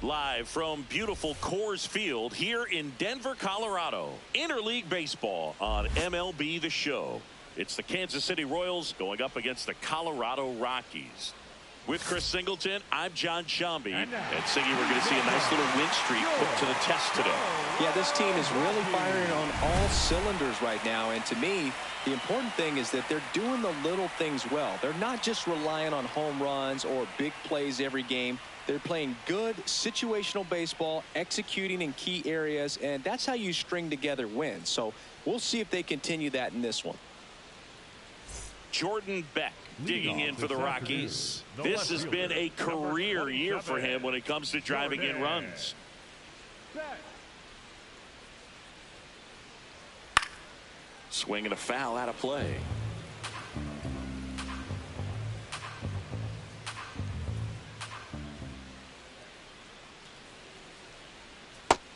Live from beautiful Coors Field here in Denver, Colorado. Interleague Baseball on MLB The Show. It's the Kansas City Royals going up against the Colorado Rockies. With Chris Singleton, I'm John Shambi. And Siggy, we're going to see a nice little win streak put to the test today. Yeah, this team is really firing on all cylinders right now. And to me, the important thing is that they're doing the little things well. They're not just relying on home runs or big plays every game. They're playing good situational baseball, executing in key areas, and that's how you string together wins. So we'll see if they continue that in this one. Jordan Beck digging in for the Rockies. This has been a career year for him when it comes to driving in runs. Swing and a foul out of play.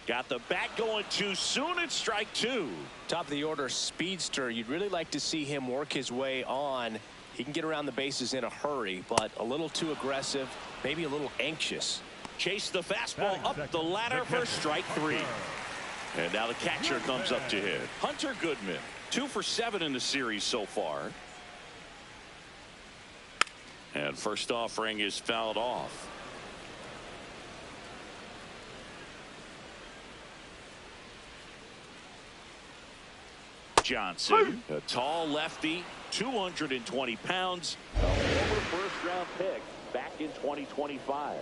Got the bat going too soon. It's strike two. Top of the order speedster. You'd really like to see him work his way on. He can get around the bases in a hurry, but a little too aggressive, maybe a little anxious. Chase the fastball up the ladder for strike three. And now the catcher comes up to hit. Hunter Goodman, 2 for 7 in the series so far. And first offering is fouled off. Johnson, a tall lefty, 220 pounds, a former first-round pick back in 2025.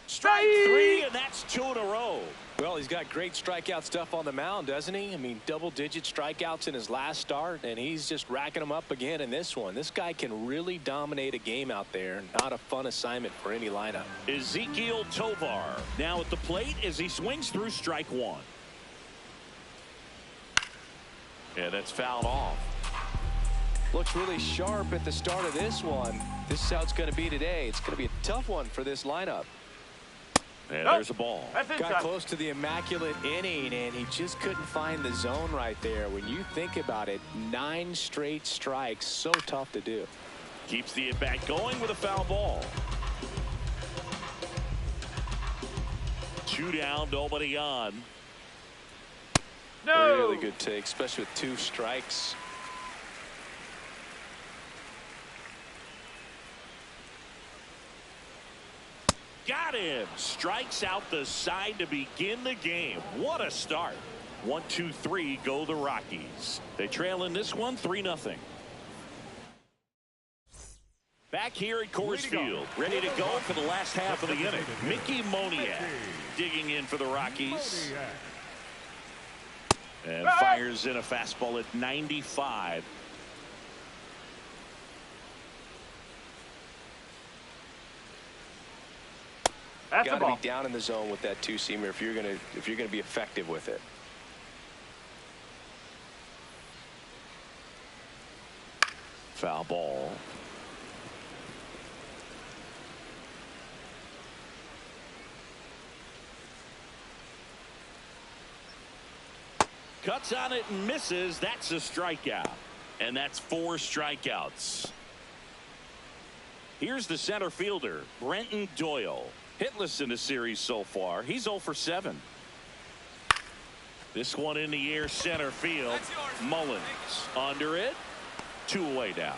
Strike three, and that's 2 in a row. Well, he's got great strikeout stuff on the mound, doesn't he? I mean, double-digit strikeouts in his last start, and he's just racking them up again in this one. This guy can really dominate a game out there. Not a fun assignment for any lineup. Ezekiel Tovar now at the plate as he swings through strike one. And that's fouled off. Looks really sharp at the start of this one. This is how it's going to be today. It's going to be a tough one for this lineup. And there's a ball. Got close to the immaculate inning, and he just couldn't find the zone right there. When you think about it, 9 straight strikes, so tough to do. Keeps the at-bat going with a foul ball. 2 down, nobody on. No. Really good take, especially with 2 strikes. Got him. Strikes out the side to begin the game. What a start. 1, 2, 3 go the Rockies. They trail in this one 3-0. Back here at Coors Field, ready to go for the last half of the inning. Mickey Moniak digging in for the Rockies. And fires in a fastball at 95. Got to be down in the zone with that 2-seamer if you're gonna be effective with it. Foul ball. Cuts on it and misses. That's a strikeout. And that's 4 strikeouts. Here's the center fielder, Brenton Doyle. Hitless in the series so far. He's 0 for 7. This one in the air, center field. Mullins under it. 2 away now.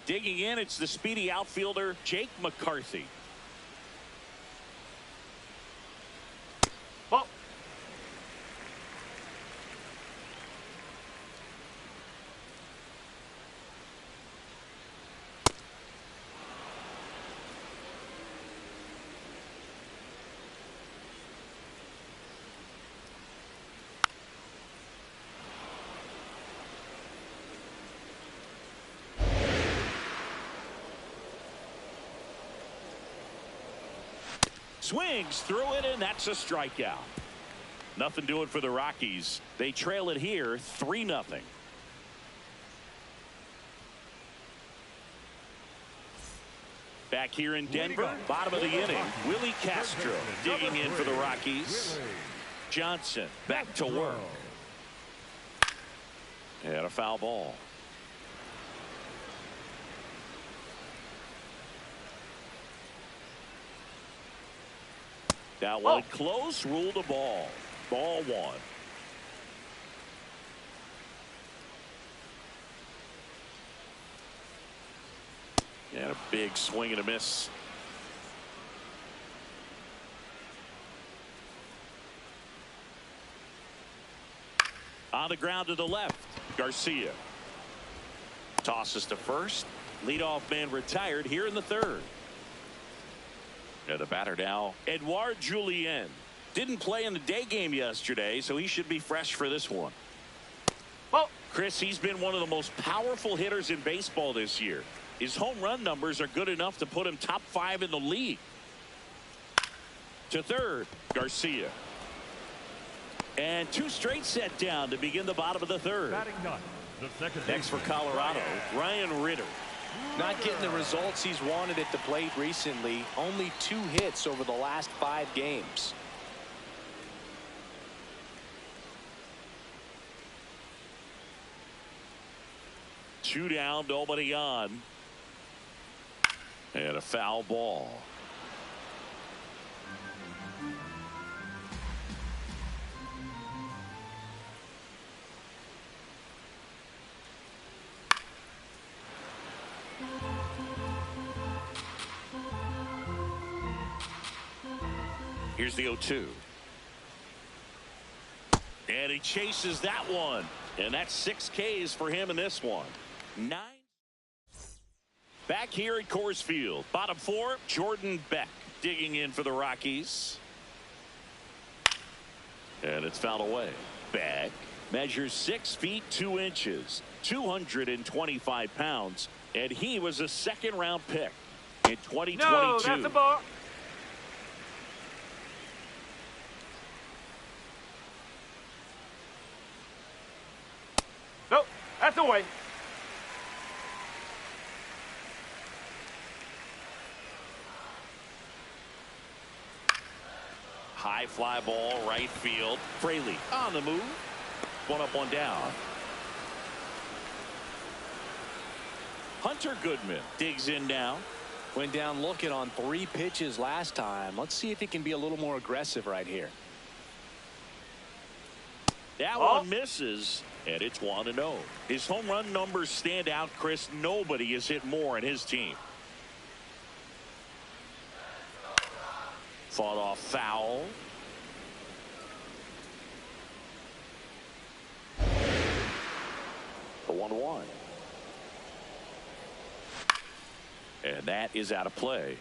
Digging in, it's the speedy outfielder, Jake McCarthy. Swings through it, and that's a strikeout. Nothing doing for the Rockies. They trail it here 3-0. Back here in Denver, bottom of the inning, Willie Castro digging in for the Rockies. Johnson back to work. And a foul ball. That one close, ruled a ball. Ball one. And a big swing and a miss. On the ground to the left, Garcia. Tosses to first. Leadoff man retired here in the third. And the batter now, Edouard Julien. Didn't play in the day game yesterday, so he should be fresh for this one. Well, Chris, he's been one of the most powerful hitters in baseball this year. His home run numbers are good enough to put him top 5 in the league. To third, Garcia. And 2 straight set down to begin the bottom of the third. Next for Colorado, Ryan Ritter. Not getting the results he's wanted at the plate recently. Only 2 hits over the last 5 games. Two down, nobody on. And a foul ball. Here's the 0-2. And he chases that one. And that's 6 Ks for him in this one. 9. Back here at Coors Field, bottom 4, Jordan Beck digging in for the Rockies. And it's fouled away. Beck measures 6 feet 2 inches, 225 pounds, and he was a 2nd-round pick in 2022. No, that's a ball. Nope, that's away. High fly ball, right field. Fraley on the move. 1 up, 1 down. Hunter Goodman digs in now. Went down looking on 3 pitches last time. Let's see if he can be a little more aggressive right here. That one misses, and it's 1-0. His home run numbers stand out, Chris. Nobody has hit more in his team. Fought off foul. The 1-1. And that is out of play.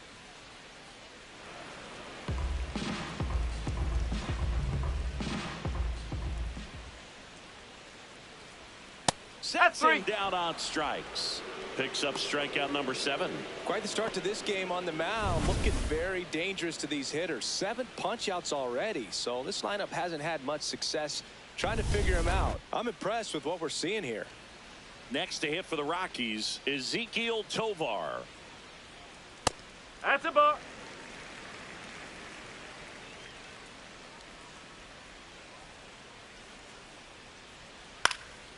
Sets him down on strikes. Picks up strikeout number 7. Quite the start to this game on the mound. Looking very dangerous to these hitters. 7 punch-outs already. So this lineup hasn't had much success trying to figure him out. I'm impressed with what we're seeing here. Next to hit for the Rockies, Ezequiel Tovar. That's a ball.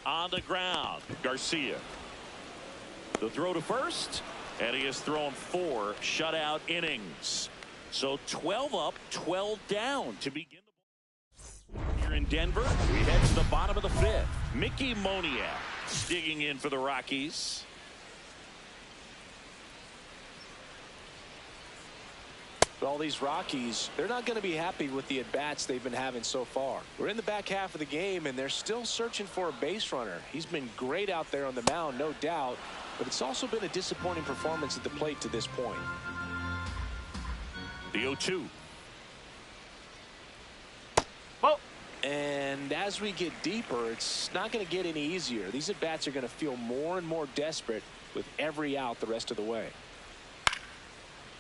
On the ground, Garcia. The throw to first, and he has thrown 4 shutout innings. So 12 up, 12 down to begin the ball. Here in Denver, we head to the bottom of the 5th. Mickey Moniak digging in for the Rockies. Well, these Rockies, they're not going to be happy with the at-bats they've been having so far. We're in the back half of the game, and they're still searching for a base runner. He's been great out there on the mound, no doubt, but it's also been a disappointing performance at the plate to this point. The 0-2. Well, and as we get deeper, it's not going to get any easier. These at-bats are going to feel more and more desperate with every out the rest of the way.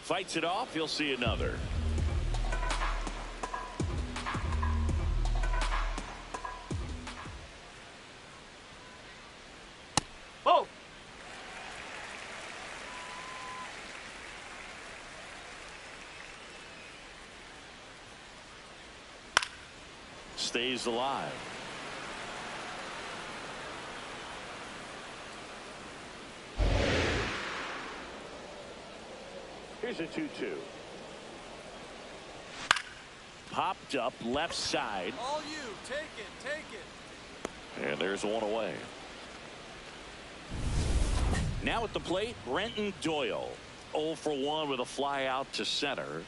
Fights it off. You'll see another. Oh. stays alive. Here's a 2-2. Popped up left side. All you. Take it. Take it. And there's one away. Now at the plate, Brenton Doyle. 0 for 1 with a fly out to center.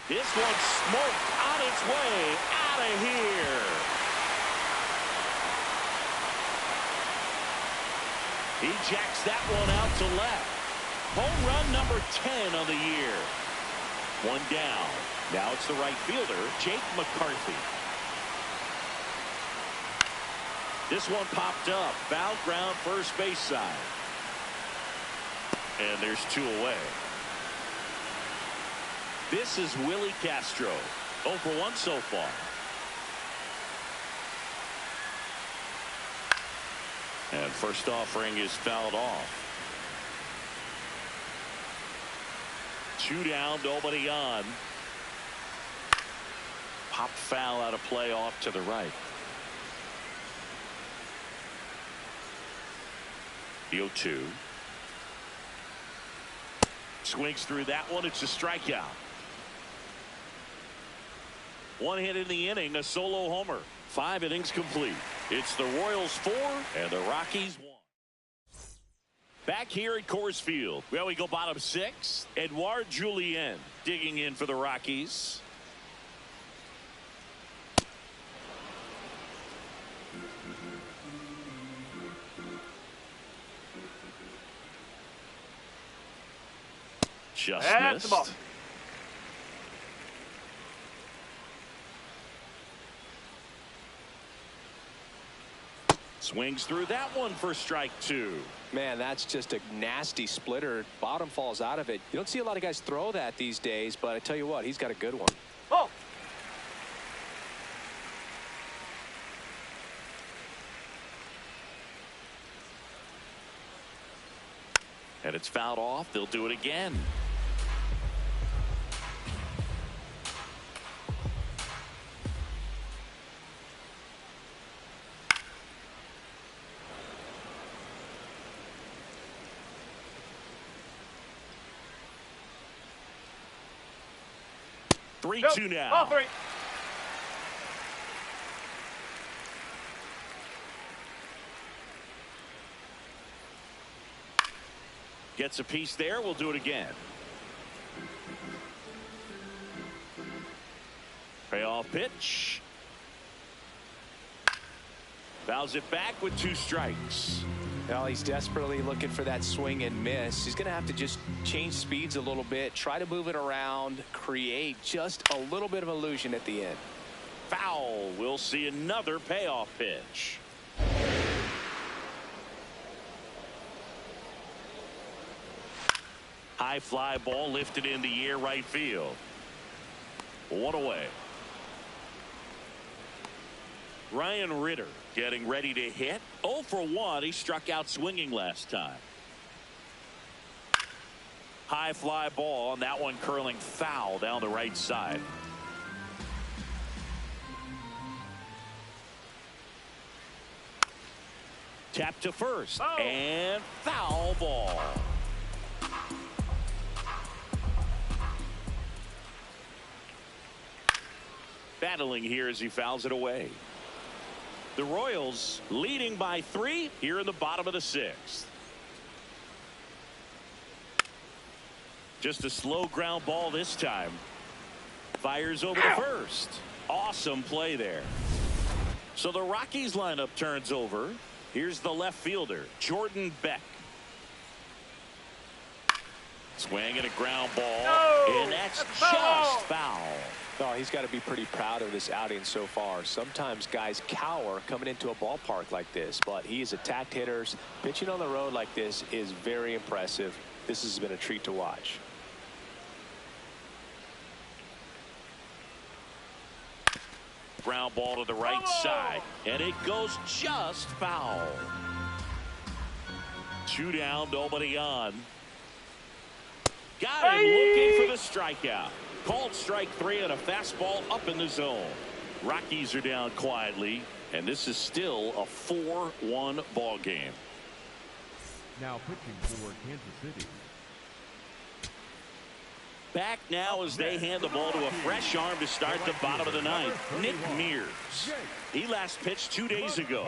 This one's smoked on its way out of here. He jacks that one out to left. Home run number 10 on the year. One down. Now it's the right fielder, Jake McCarthy. This one popped up. Foul ground first base side. And there's 2 away. This is Willie Castro. 0 for 1 so far. And first offering is fouled off. 2 down, nobody on. Pop foul out of play off to the right. The 0-2. Swings through that one. It's a strikeout. 1 hit in the inning, a solo homer. 5 innings complete. It's the Royals 4 and the Rockies 1. Back here at Coors Field. Well, we go bottom 6. Edouard Julien digging in for the Rockies. Just That's the ball. missed. Swings through that one for strike 2. Man, that's just a nasty splitter. Bottom falls out of it. You don't see a lot of guys throw that these days, but I tell you what, he's got a good one. Oh. And it's fouled off. They'll do it again. Nope. 3-2 now. Ball 3. Gets a piece there. We'll do it again. Payoff pitch. Fouls it back with 2 strikes. Well, he's desperately looking for that swing and miss. He's going to have to just change speeds a little bit, try to move it around, create just a little bit of illusion at the end. Foul. We'll see another payoff pitch. High fly ball lifted in the air right field. 1 away. Ryan Ritter getting ready to hit. 0 for 1. He struck out swinging last time. High fly ball, and that one curling foul down the right side. Tap to first. Oh. And foul ball. Battling here as he fouls it away. The Royals leading by 3 here in the bottom of the 6th. Just a slow ground ball this time. Fires over to first. Awesome play there. So the Rockies lineup turns over. Here's the left fielder, Jordan Beck. Swing and a ground ball. No, and that's foul. just foul. Oh, he's got to be pretty proud of this outing so far. Sometimes guys cower coming into a ballpark like this, but he has attacked hitters. Pitching on the road like this is very impressive. This has been a treat to watch. Ground ball to the right side, and it goes just foul. 2 down, nobody on. Got him looking for the strikeout. Called strike 3 and a fastball up in the zone. Rockies are down quietly, and this is still a 4-1 ball game. Now pitching for Kansas City. Back now as they hand the ball to a fresh arm to start the bottom of the ninth. Nick Mears. He last pitched 2 days ago.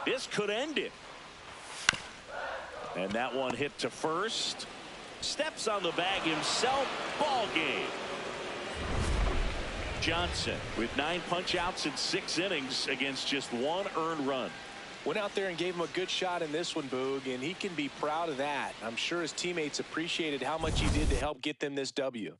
This could end it. And that one hit to first. Steps on the bag himself. Ball game. Johnson with 9 punch outs in 6 innings against just 1 earned run. Went out there and gave him a good shot in this one, Boog, and he can be proud of that. I'm sure his teammates appreciated how much he did to help get them this W.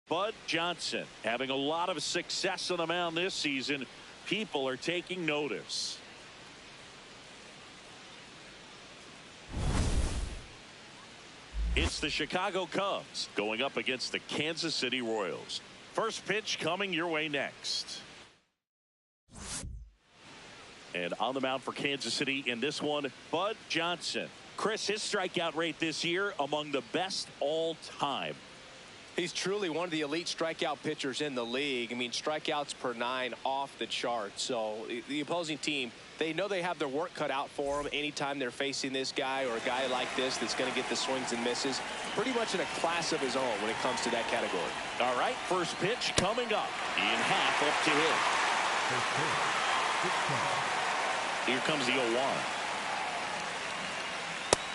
Bud Johnson having a lot of success on the mound this season. People are taking notice. It's the Chicago Cubs going up against the Kansas City Royals. First pitch coming your way next. And on the mound for Kansas City in this one, Bud Johnson. Chris, his strikeout rate this year among the best all time. He's truly one of the elite strikeout pitchers in the league. I mean, strikeouts per 9 off the chart. So the opposing team, they know they have their work cut out for them anytime they're facing this guy or a guy like this that's going to get the swings and misses. Pretty much in a class of his own when it comes to that category. All right, first pitch coming up. In half up to hit. Here comes the 0-1.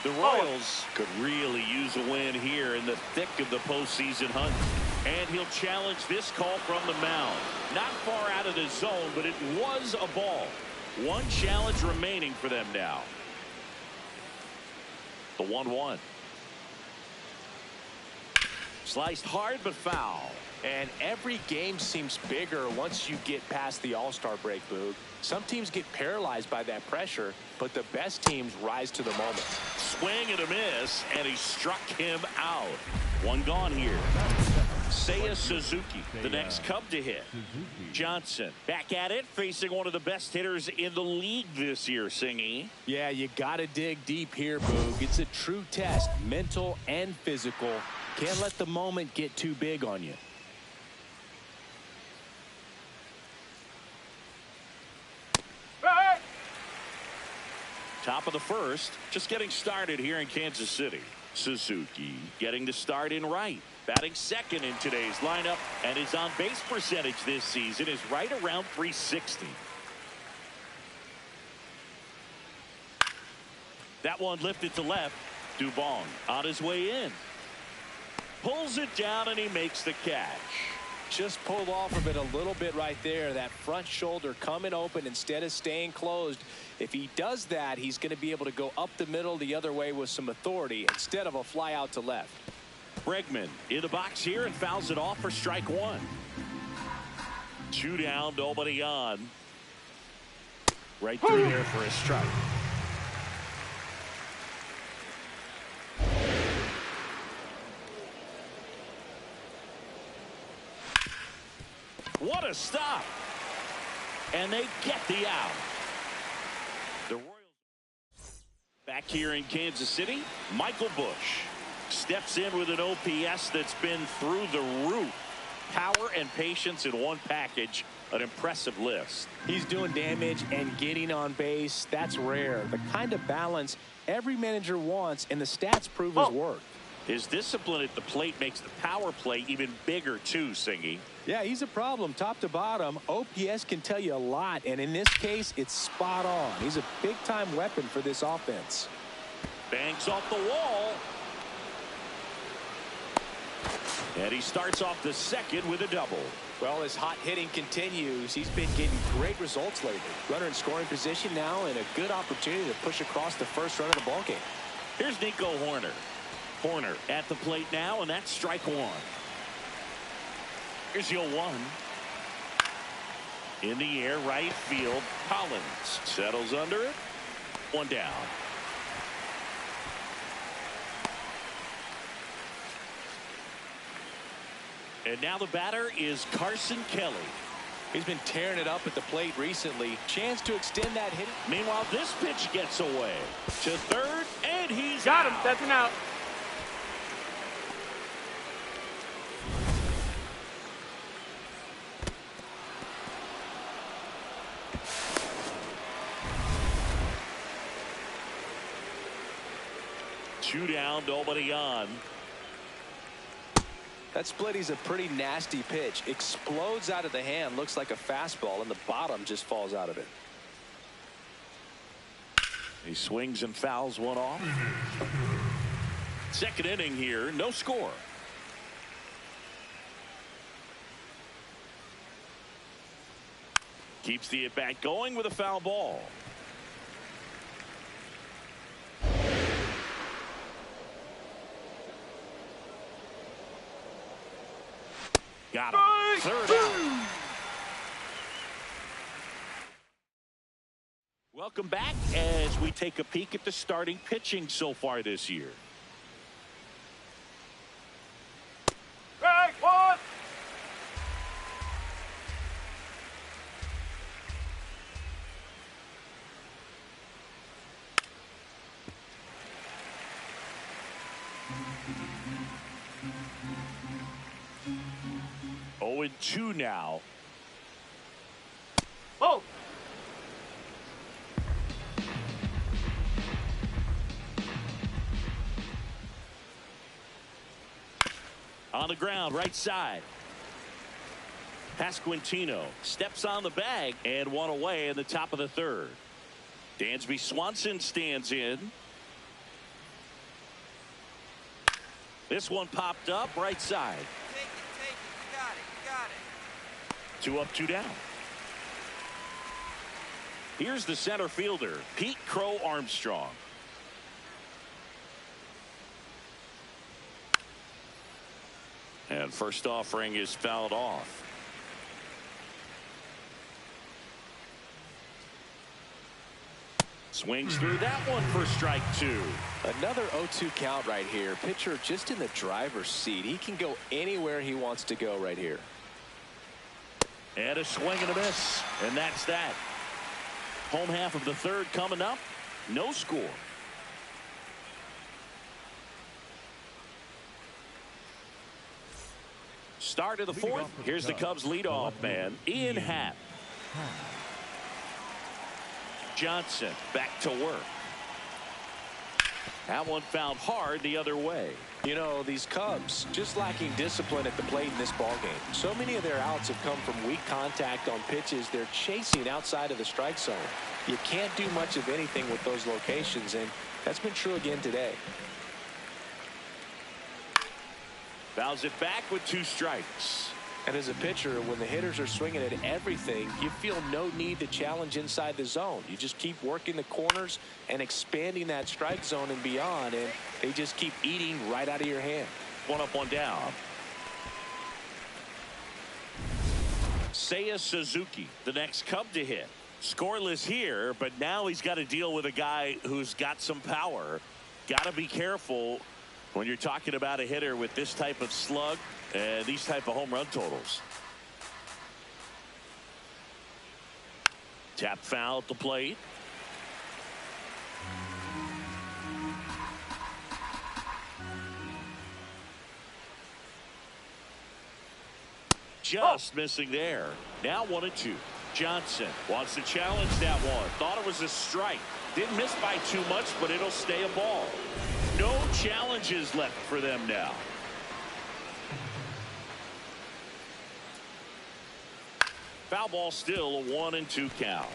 The Royals could really use a win here in the thick of the postseason hunt. And he'll challenge this call from the mound. Not far out of the zone, but it was a ball. One challenge remaining for them now. The 1-1. Sliced hard but foul. And every game seems bigger once you get past the All-Star break, Boog. Some teams get paralyzed by that pressure, but the best teams rise to the moment. Swing and a miss, and he struck him out. One gone here. Seiya Suzuki, the next Cub to hit. Johnson back at it, facing one of the best hitters in the league this year, Singy. Yeah, you got to dig deep here, Boog. It's a true test, mental and physical. Can't let the moment get too big on you. Top of the first, just getting started here in Kansas City. Suzuki getting the start in right. Batting second in today's lineup, and his on-base percentage this season is right around .360. That one lifted to left. Dubon on his way in. Pulls it down, and he makes the catch. Just pulled off of it a little bit right there. That front shoulder coming open instead of staying closed. If he does that, he's going to be able to go up the middle the other way with some authority instead of a fly out to left. Bregman in the box here and fouls it off for strike one. 2 down, nobody on. Right through there for a strike. What a stop. And they get the out. The Royals back here in Kansas City. Michael Busch steps in with an OPS that's been through the roof. Power and patience in one package. An impressive list. He's doing damage and getting on base. That's rare. The kind of balance every manager wants, and the stats prove his worth. His discipline at the plate makes the power play even bigger too, Singy. Yeah, he's a problem top to bottom. OPS can tell you a lot, and in this case, it's spot on. He's a big-time weapon for this offense. Bangs off the wall. And he starts off the second with a double. Well, his hot hitting continues. He's been getting great results lately. Runner in scoring position now, and a good opportunity to push across the first run of the ballgame. Here's Nico Hoerner. Hoerner at the plate now, and that's strike one. Here's the 0-1. In the air, right field. Collins settles under it. One down. And now the batter is Carson Kelly. He's been tearing it up at the plate recently. Chance to extend that hit. Meanwhile, this pitch gets away to third, and he's Got him. out. That's an out. Two down, nobody on. That splitty's a pretty nasty pitch. Explodes out of the hand. Looks like a fastball, and the bottom just falls out of it. He swings and fouls one off. Second inning here, no score. Keeps the at-bat going with a foul ball. Got him. Third out. Welcome back as we take a peek at the starting pitching so far this year. Break one. Oh, and 2 now. Oh. On the ground, right side. Pasquantino steps on the bag and one away in the top of the third. Dansby Swanson stands in. This one popped up right side. Take it. You got it. 2 up, 2 down. Here's the center fielder, Pete Crow Armstrong. And first offering is fouled off. Swings through that one for strike 2. Another 0-2 count right here. Pitcher just in the driver's seat. He can go anywhere he wants to go right here. And a swing and a miss. And that's that. Home half of the third coming up. No score. Start of the fourth. Here's the Cubs leadoff man, Ian Happ. Johnson back to work. That one found hard the other way. You know, these Cubs just lacking discipline at the plate in this ball game. So many of their outs have come from weak contact on pitches they're chasing outside of the strike zone. You can't do much of anything with those locations, and that's been true again today. Fouls it back with 2 strikes. And as a pitcher, when the hitters are swinging at everything, you feel no need to challenge inside the zone. You just keep working the corners and expanding that strike zone and beyond, and they just keep eating right out of your hand. 1 up, 1 down. Seiya Suzuki, the next Cub to hit. Scoreless here, but now he's got to deal with a guy who's got some power. Got to be careful when you're talking about a hitter with this type of slug and these type of home run totals. Tap foul at the plate. Just missing there. Now 1-2. Johnson wants to challenge that one. Thought it was a strike. Didn't miss by too much, but it'll stay a ball. No challenges left for them now. Foul ball, still a 1-2 count.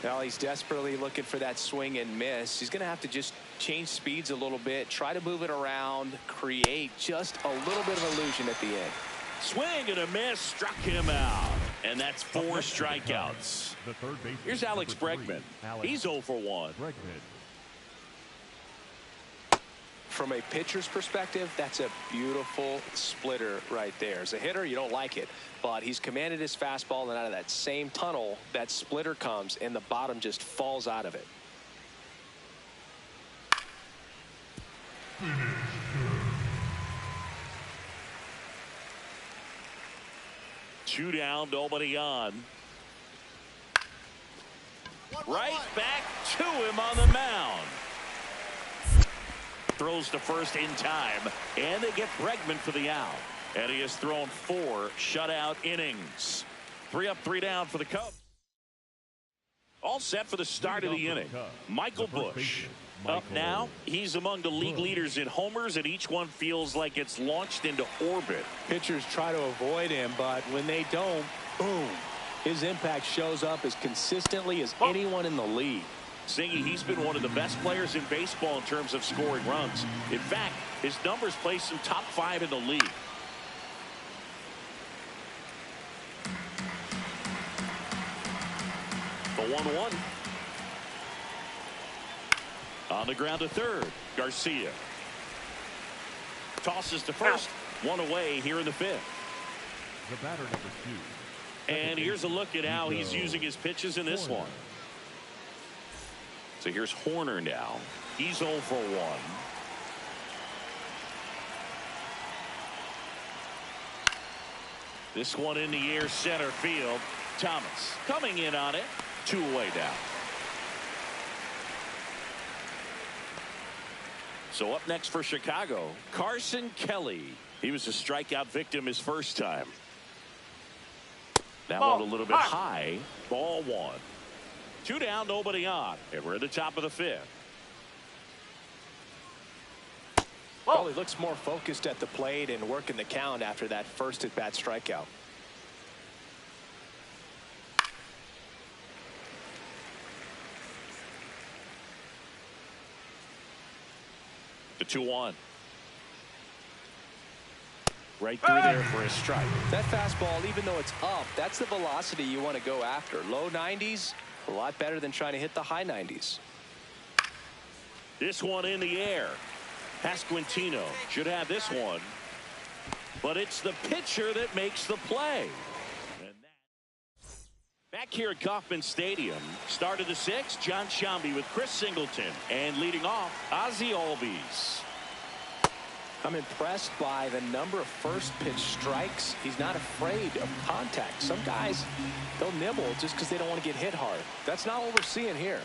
Now he's desperately looking for that swing and miss. He's going to have to just change speeds a little bit, try to move it around, create just a little bit of illusion at the end. Swing and a miss, struck him out. And that's 4 strikeouts. Here's Alex Bregman. He's 0 for 1. From a pitcher's perspective, that's a beautiful splitter right there. As a hitter, you don't like it, but he's commanded his fastball, and out of that same tunnel, that splitter comes, and the bottom just falls out of it. Two down, nobody on. Right back to him on the mound. Throws to first in time, and they get Bregman for the out. And he has thrown 4 shutout innings. 3 up, 3 down for the Cubs. All set for the start of the inning. Michael Busch up now. He's among the league leaders in homers, and each one feels like it's launched into orbit. Pitchers try to avoid him, but when they don't, boom, his impact shows up as consistently as anyone in the league. Singy, he's been one of the best players in baseball in terms of scoring runs. In fact, his numbers place him top 5 in the league. The 1-1. On the ground to third. Garcia tosses to first. One away here in the 5th. The batter, number 2. And here's a look at how he's using his pitches in this one. So here's Horner now. He's 0 for 1. This one in the air, center field. Thomas coming in on it. 2 away now. So up next for Chicago, Carson Kelly. He was a strikeout victim his first time. That one a little bit high. Ball 1. 2 down, nobody on. And we're at the top of the 5th. Well, he looks more focused at the plate and working the count after that first at-bat strikeout. The 2-1. Right through there for a strike. That fastball, even though it's up, that's the velocity you want to go after. Low 90s, a lot better than trying to hit the high 90s. This one in the air. Pasquantino should have this one. But it's the pitcher that makes the play. And back here at Kauffman Stadium, start of the 6th, John Sciambi with Chris Singleton. And leading off, Ozzie Albies. I'm impressed by the number of first pitch strikes. He's not afraid of contact. Some guys, they'll nibble just because they don't want to get hit hard. That's not what we're seeing here.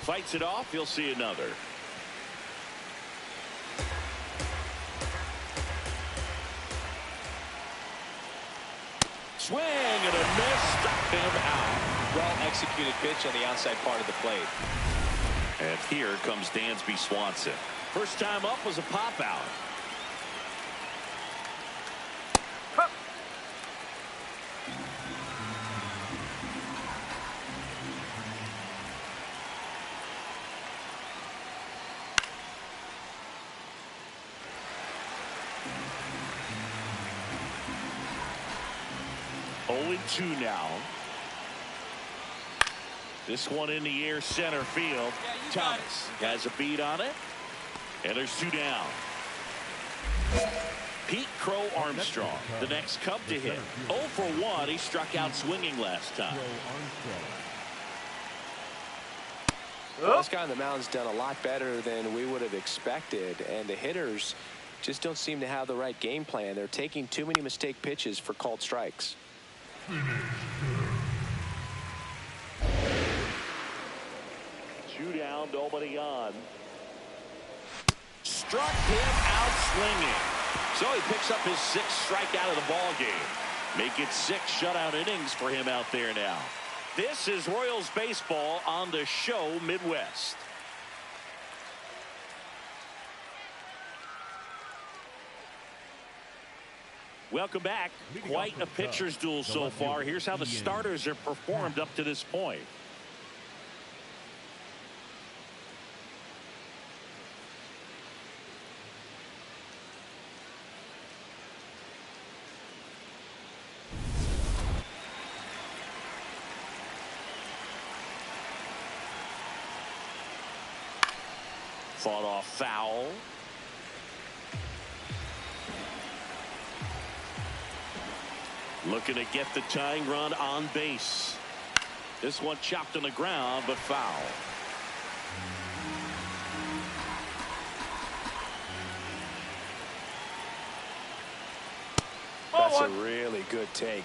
Fights it off. You'll see another. Swing and a miss. Struck him out. Well executed pitch on the outside part of the plate. And here comes Dansby Swanson. First time up was a pop out. Oh, 2 now. This one in the air, center field. Thomas has a beat on it. And there's 2 down. Pete Crow Armstrong, the next Cub to hit. 0 for 1. He struck out swinging last time. Well, this guy on the mound's done a lot better than we would have expected. And the hitters just don't seem to have the right game plan. They're taking too many mistake pitches for called strikes. 2 down, nobody on. Struck him out swinging. So he picks up his 6th strikeout of the ball game. Make it 6 shutout innings for him out there now. This is Royals baseball on the show Midwest. Welcome back. Quite a pitcher's duel so far. Here's how the starters have performed up to this point. Fought off foul. Looking to get the tying run on base. This one chopped on the ground, but foul. That's a really good take.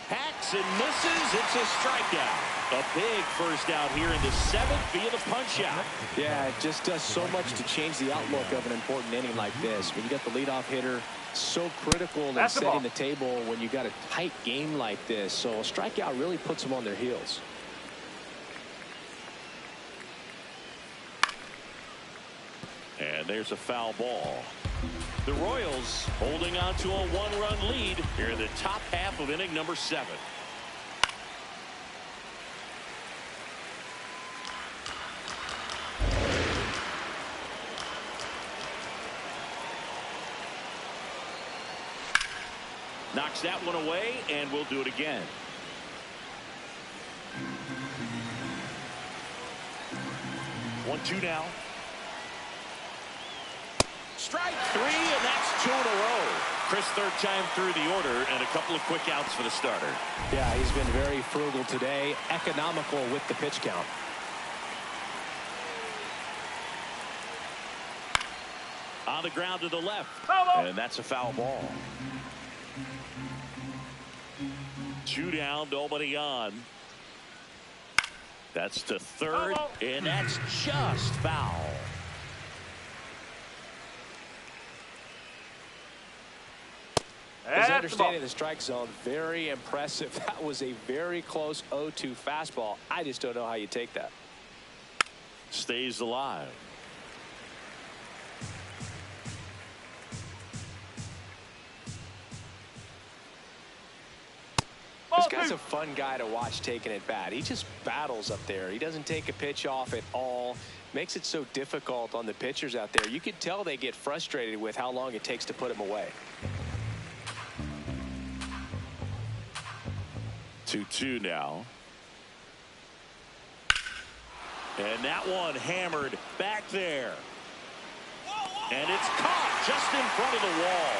Hacks and misses. It's a strikeout. A big first out here in the 7th via the punch out. Yeah, it just does so much to change the outlook of an important inning like this. When you got the leadoff hitter, so critical in setting the table when you got a tight game like this. So a strikeout really puts them on their heels. And there's a foul ball. The Royals holding on to a one-run lead here in the top half of inning number 7. Knocks that one away, and we'll do it again. One, two now. Strike 3, and that's 2 in a row. Chris, third time through the order, and a couple of quick outs for the starter. Yeah, he's been very frugal today, economical with the pitch count. On the ground to the left, and that's a foul ball. 2 down, nobody on. That's to third, and that's just foul. His understanding of the strike zone, very impressive. That was a very close 0-2 fastball. I just don't know how you take that. Stays alive. This guy's a fun guy to watch taking it bat. He just battles up there. He doesn't take a pitch off at all. Makes it so difficult on the pitchers out there. You can tell they get frustrated with how long it takes to put him away. 2-2 now. And that one hammered back there. And it's caught just in front of the wall.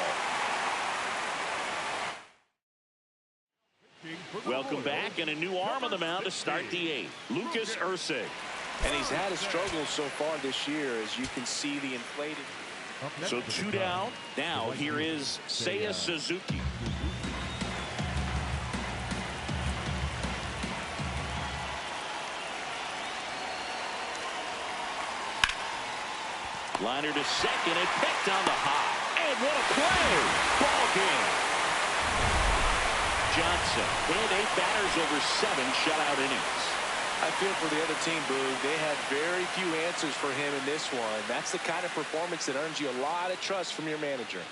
Welcome back, and a new arm on the mound to start the 8th. Lucas Erceg. And he's had a struggle so far this year, as you can see the inflated. So 2 down. Now here is Seiya Suzuki. Liner to second and picked on the high. And what a play! Ball game. Johnson and 8 batters over 7 shutout innings. I feel for the other team, Boog. They had very few answers for him in this one. That's the kind of performance that earns you a lot of trust from your manager.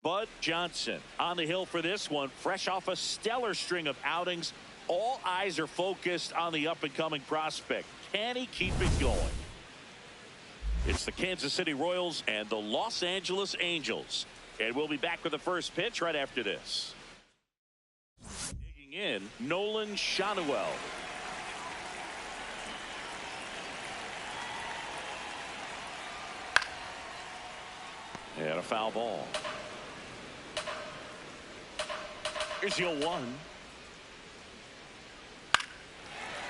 Bud Johnson on the hill for this one, fresh off a stellar string of outings. All eyes are focused on the up-and-coming prospect. Can he keep it going? It's the Kansas City Royals and the Los Angeles Angels. And we'll be back with the first pitch right after this. Digging in, Nolan Schanuel. And a foul ball. Here's 0-1.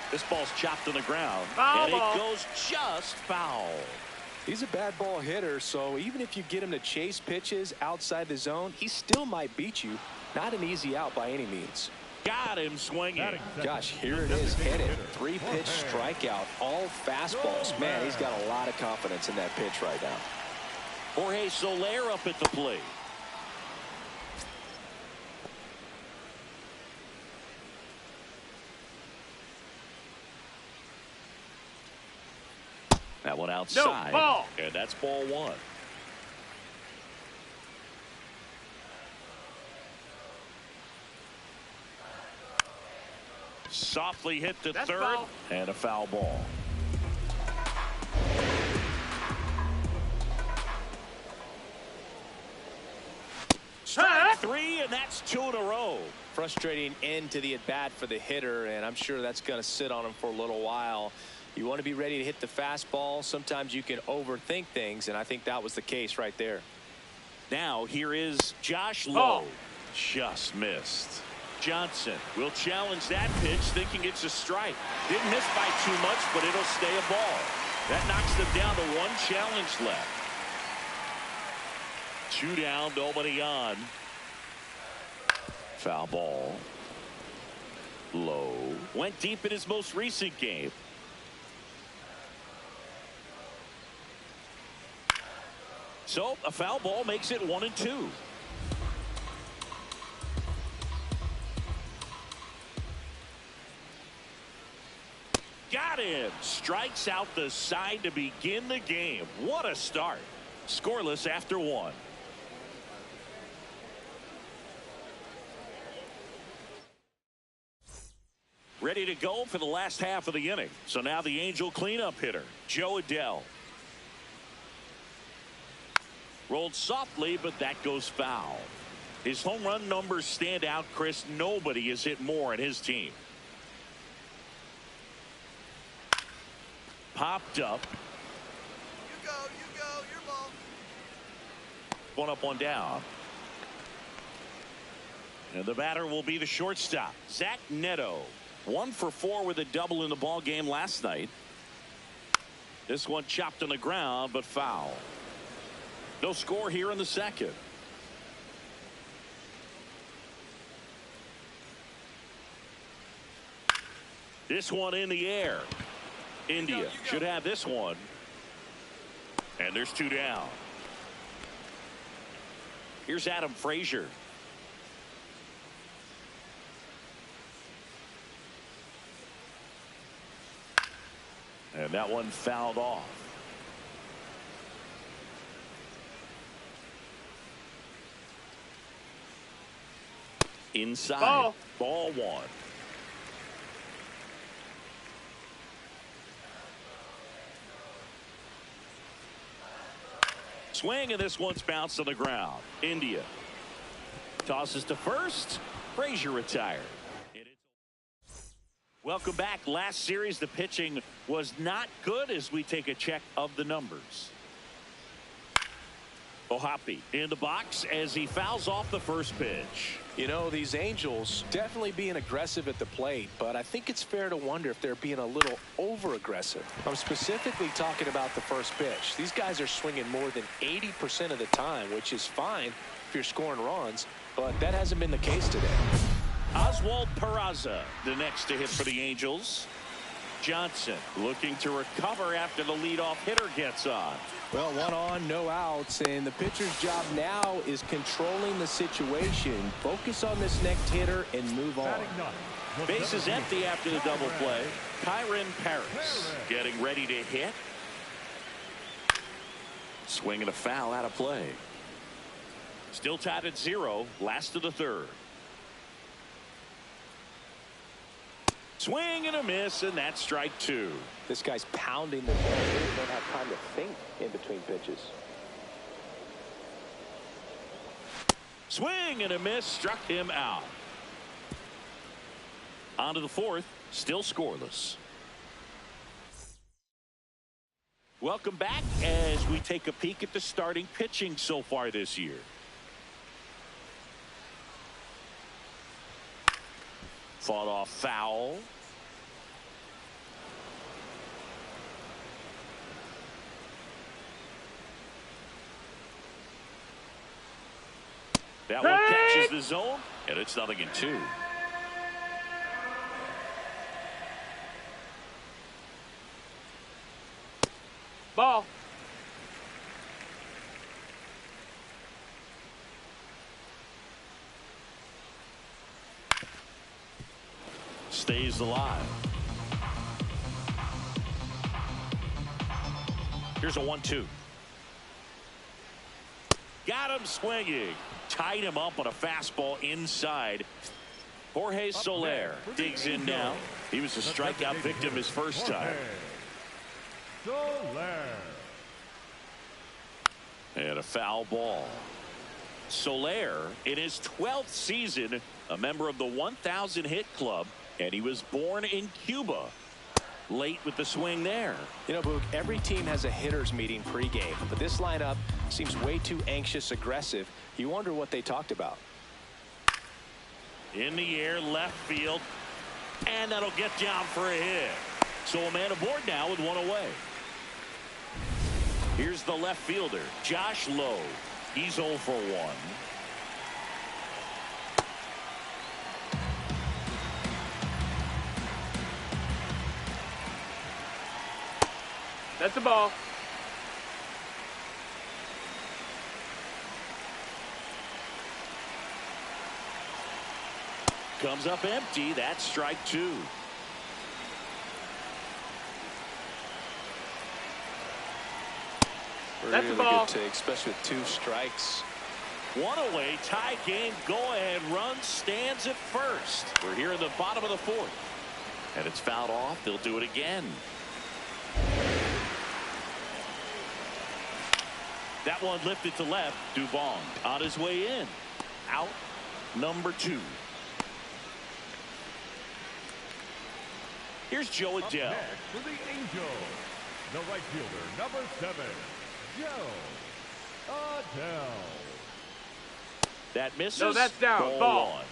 This ball's chopped on the ground. Foul and ball. It goes just foul. He's a bad ball hitter, so even if you get him to chase pitches outside the zone, he still might beat you. Not an easy out by any means. Got him swinging. Gosh, here it is. Hit it. 3-pitch strikeout. All fastballs. Man, he's got a lot of confidence in that pitch right now. Jorge Soler up at the plate. That one outside. No, ball. And that's ball one. Softly hit to That's third. foul. And a foul ball. Strike three, and that's 2 in a row. Frustrating end to the at-bat for the hitter, and I'm sure that's going to sit on him for a little while. You want to be ready to hit the fastball. Sometimes you can overthink things, and I think that was the case right there. Now here is Josh Lowe. Just missed. Johnson will challenge that pitch, thinking it's a strike. Didn't miss by too much, but it'll stay a ball. That knocks them down to 1 challenge left. 2 down, nobody on. Foul ball. Lowe went deep in his most recent game. So a foul ball makes it 1-2. Got him. Strikes out the side to begin the game. What a start. Scoreless after 1. Ready to go for the last half of the inning. So now the Angel cleanup hitter, Joe Adell. Rolled softly, but that goes foul. His home run numbers stand out, Chris. Nobody has hit more in his team. Popped up. You go, your ball. 1 up, 1 down. And the batter will be the shortstop, Zach Neto. 1 for 4 with a double in the ball game last night. This one chopped on the ground, but foul. No score here in the second. This one in the air. India should have this one. And there's 2 down. Here's Adam Frazier. And that one fouled off. Inside. Ball 1. Swing, and this one's bounced on the ground. India tosses to first. Frazier retired. Welcome back. Last series, the pitching was not good as we take a check of the numbers. Ohapi in the box as he fouls off the first pitch. You know, these Angels definitely being aggressive at the plate, but I think it's fair to wonder if they're being a little over-aggressive. I'm specifically talking about the first pitch. These guys are swinging more than 80% of the time, which is fine if you're scoring runs, but that hasn't been the case today. Oswald Peraza, the next to hit for the Angels. Johnson looking to recover after the leadoff hitter gets on. Well, 1 on, no outs, and the pitcher's job now is controlling the situation. Focus on this next hitter and move on. Base is empty after the double play. Kyron Paris getting ready to hit. Swing and a foul out of play. Still tied at 0, last of the third. Swing and a miss, and that's strike 2. This guy's pounding the ball. They don't have time to think in between pitches. Swing and a miss, struck him out. On to the fourth, still scoreless. Welcome back as we take a peek at the starting pitching so far this year. Fought off foul. That one catches the zone, and it's 0-2. Ball. Stays alive. Here's a 1-2. Got him swinging. Tied him up on a fastball inside. Jorge Soler digs in now. He was a strikeout victim his first time. And a foul ball. Soler in his 12th season, a member of the 1,000 hit club, and he was born in Cuba. Late with the swing there. You know, Boog, every team has a hitters meeting pregame, but this lineup seems way too anxious, aggressive. You wonder what they talked about. In the air, left field, and that'll get down for a hit. So a man aboard now with one away. Here's the left fielder, Josh Lowe. He's 0 for 1. That's the ball. Comes up empty. That's strike 2. That's the Really ball. good take, especially with 2 strikes. One away, tie game, go-ahead run stands at first. We're here in the bottom of the 4th. And it's fouled off. They'll do it again. That one lifted to left. Dubon on his way in. Out number 2. Here's Joe Adele. Next for the Angels, the right fielder, number 7, Joe Adele. That misses. No, that's down. Ball. 1.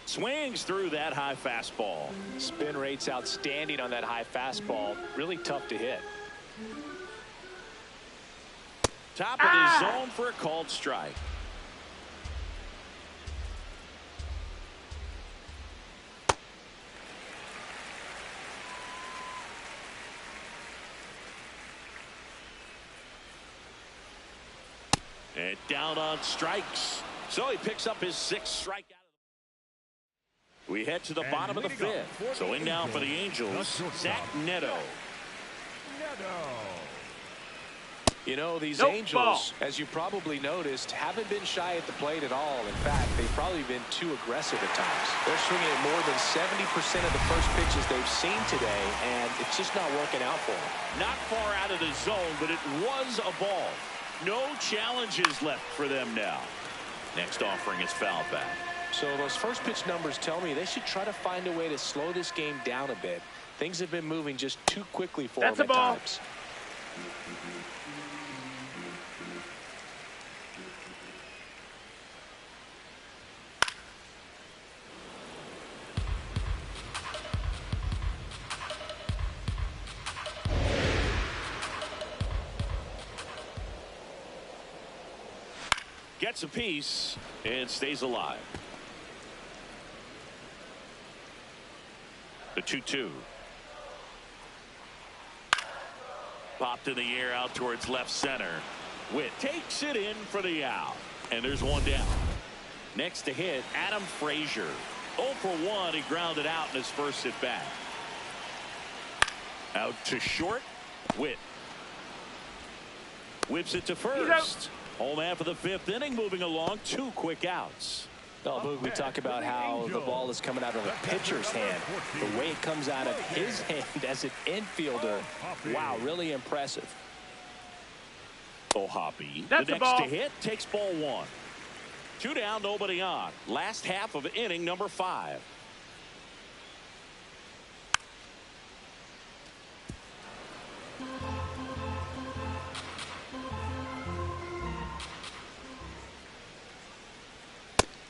Swings through that high fastball. Spin rate's outstanding on that high fastball. Really tough to hit. Top of the zone for a called strike. And down on strikes. So he picks up his 6th strikeout. We head to the bottom of the 5th. So in now for the Angels, Zach Neto. You know, these Nope, Angels, ball. as you probably noticed, haven't been shy at the plate at all. In fact, they've probably been too aggressive at times. They're swinging at more than 70% of the first pitches they've seen today, and it's just not working out for them. Not far out of the zone, but it was a ball. No challenges left for them now. Next offering is foul back. So those first pitch numbers tell me they should try to find a way to slow this game down a bit. Things have been moving just too quickly for them at times. Gets a piece and stays alive. The 2-2. Popped in the air out towards left center. Witt takes it in for the out. And there's one down. Next to hit, Adam Frazier. 0 for 1. He grounded out in his first at bat. Out to short. Witt. Whips it to first. Home half of the 5th inning, moving along. 2 quick outs. Oh, Boog, we talk about how the ball is coming out of a pitcher's hand. The way it comes out of his hand as an infielder. Wow, really impressive. Hoppy. That's the a next ball. to hit takes ball 1. 2 down, nobody on. Last half of inning number 5.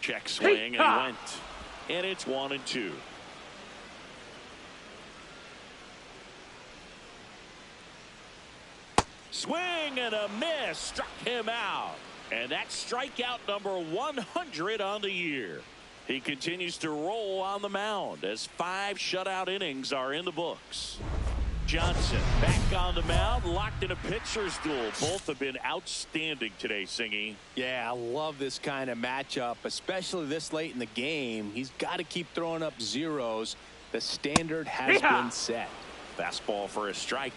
Check swing, and he went. And it's 1-2. Swing and a miss. Struck him out. And that's strikeout number 100 on the year. He continues to roll on the mound as 5 shutout innings are in the books. Johnson back on the mound, locked in a pitcher's duel. Both have been outstanding today, Singy. Yeah, I love this kind of matchup, especially this late in the game. He's got to keep throwing up zeros. The standard has been set. Fastball for a strike.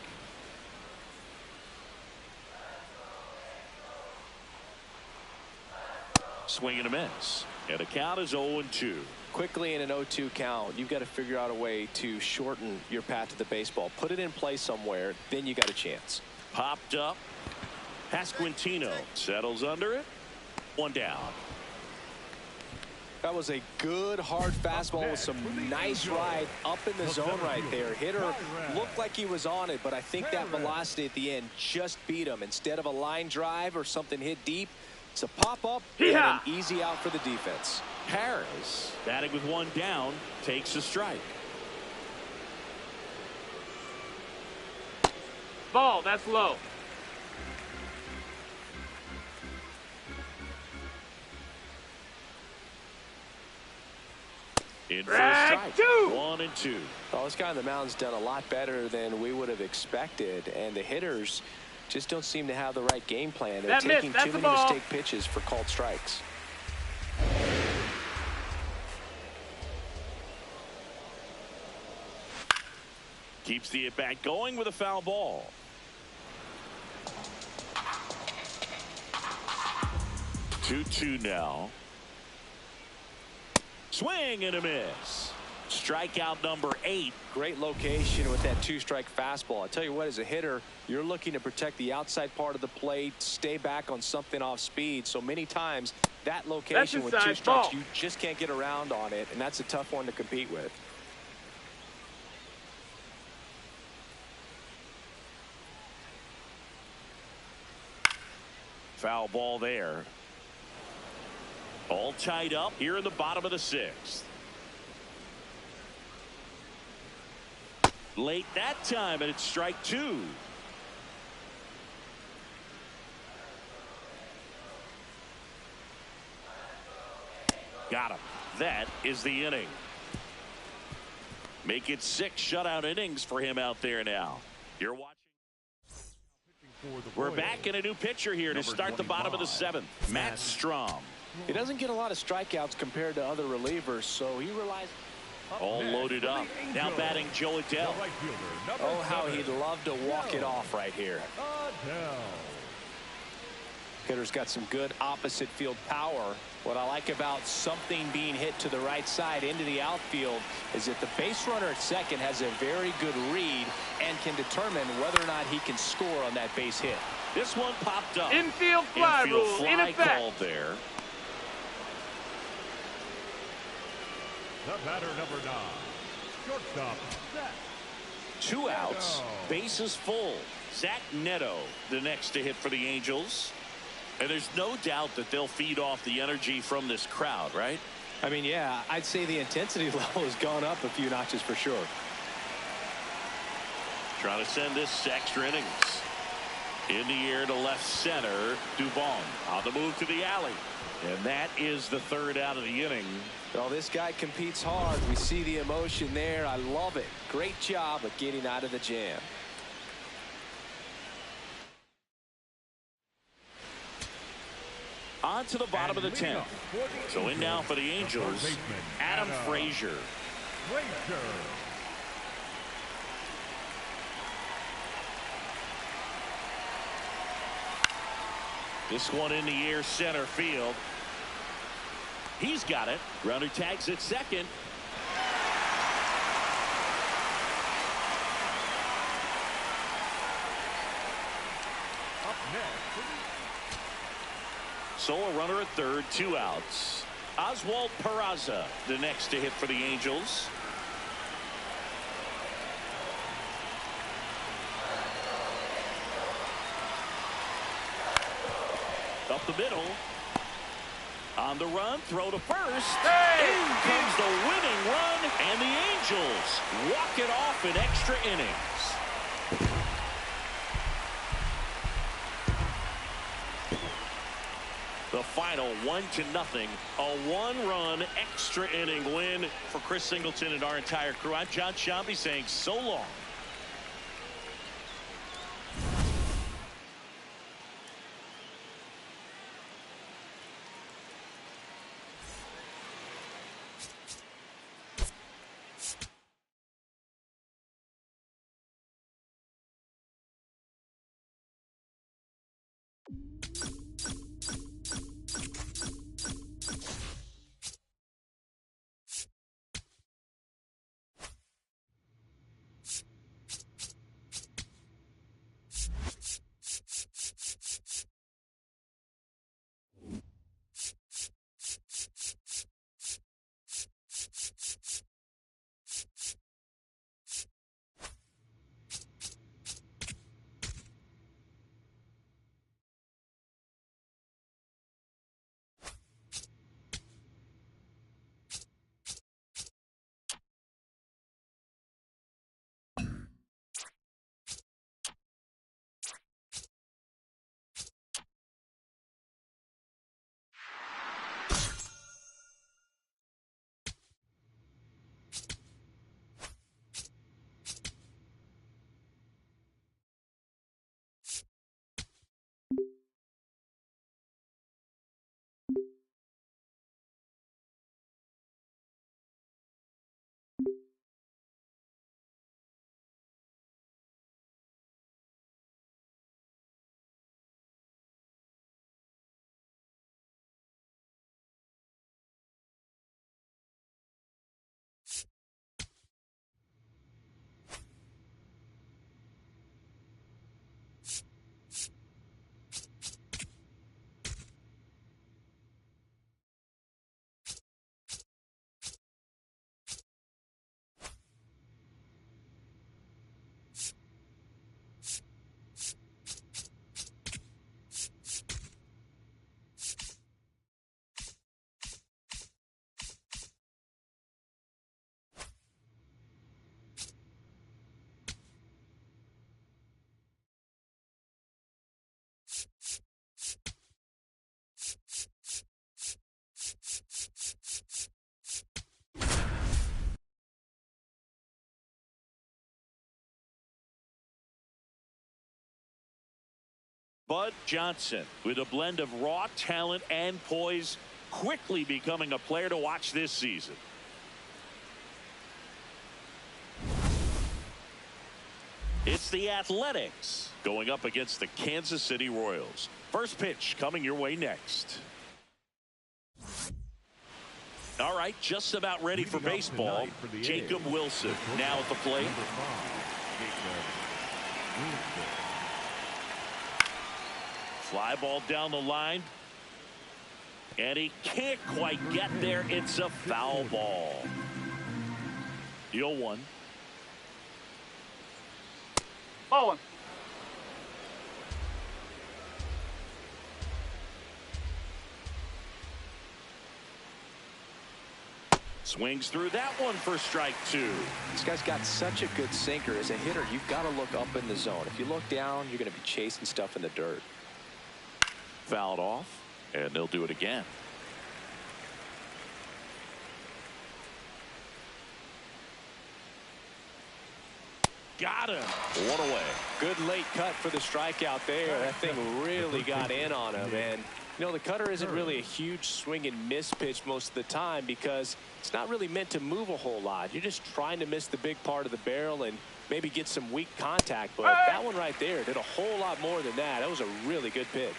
Swing and a miss. And the count is 0-2. Quickly in an 0-2 count, you've got to figure out a way to shorten your path to the baseball. Put it in play somewhere, then you got a chance. Popped up. Pasquantino settles under it. 1 down. That was a good hard fastball with some nice ride up in the zone right there. Hitter looked like he was on it, but I think that velocity at the end just beat him. Instead of a line drive or something hit deep, it's a pop-up and an easy out for the defense. Harris, batting with 1 down, takes a strike. Ball, that's low. In for a strike. 1-2. Well, this guy on the mound's done a lot better than we would have expected, and the hitters just don't seem to have the right game plan. They're taking too many mistake pitches for called strikes. Keeps the at-bat going with a foul ball. Two now. Swing and a miss. Strikeout number 8. Great location with that 2-strike fastball. I tell you what, as a hitter, you're looking to protect the outside part of the plate, stay back on something off speed. So many times that location with 2 strikes, you just can't get around on it, and that's a tough one to compete with. Foul ball there. All tied up here in the bottom of the 6th. Late that time, and it's strike 2. Got him. That is the inning. Make it 6 shutout innings for him out there now. You're watching. We're back in a new pitcher here to start the bottom of the 7th. Matt Strom. He doesn't get a lot of strikeouts compared to other relievers, so he relies. All loaded up. Now batting Joe Adell. Oh, how he'd love to walk it off right here. Hitter's got some good opposite field power. What I like about something being hit to the right side into the outfield is that the base runner at second has a very good read and can determine whether or not he can score on that base hit. This one popped up. Infield fly rule in effect. Called there. The batter, number 9, shortstop, Zach. 2 outs, bases full. Zach Neto, the next to hit for the Angels. And there's no doubt that they'll feed off the energy from this crowd, right? I mean, yeah, I'd say the intensity level has gone up a few notches for sure. Trying to send this extra innings. In the air to left center, Dubon on the move to the alley. And that is the third out of the inning. Well, this guy competes hard. We see the emotion there. I love it. Great job of getting out of the jam. On to the bottom of the 10th. So in now for the Angels, Adam Frazier. This one in the air, center field. He's got it. Runner tags at second. Up next. So a runner at third, 2 outs. Oswald Peraza, the next to hit for the Angels. Up the middle. On the run, throw to first. In comes the winning run, and the Angels walk it off in extra innings. The final 1-0, a 1-run extra inning win for Chris Singleton and our entire crew. I'm John Shambi saying so long. Bud Johnson, with a blend of raw talent and poise, quickly becoming a player to watch this season. It's the Athletics going up against the Kansas City Royals. First pitch coming your way next. All right, just about ready for baseball. Jacob Wilson now at the plate. Fly ball down the line. And he can't quite get there. It's a foul ball. 0-1. Ball one. Swings through that one for strike 2. This guy's got such a good sinker. As a hitter, you've got to look up in the zone. If you look down, you're going to be chasing stuff in the dirt. Fouled off, and they'll do it again. Got him. One away. Good late cut for the strikeout there. That thing really got in on him. And, you know, the cutter isn't really a huge swing and miss pitch most of the time because it's not really meant to move a whole lot. You're just trying to miss the big part of the barrel and maybe get some weak contact. But that one right there did a whole lot more than that. That was a really good pitch.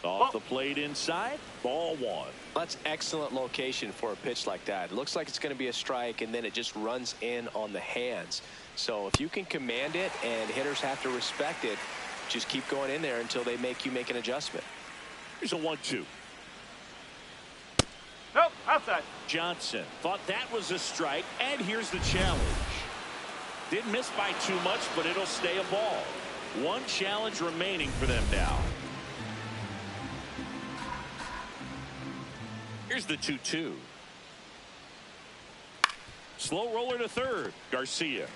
Off the plate inside, ball one. That's excellent location for a pitch like that. It looks like it's going to be a strike, and then it just runs in on the hands. So if you can command it and hitters have to respect it, just keep going in there until they make you make an adjustment. Here's a 1-2. Nope, outside. Johnson thought that was a strike, and here's the challenge. Didn't miss by too much, but it'll stay a ball. One challenge remaining for them now. Here's the 2-2. Slow roller to third. Garcia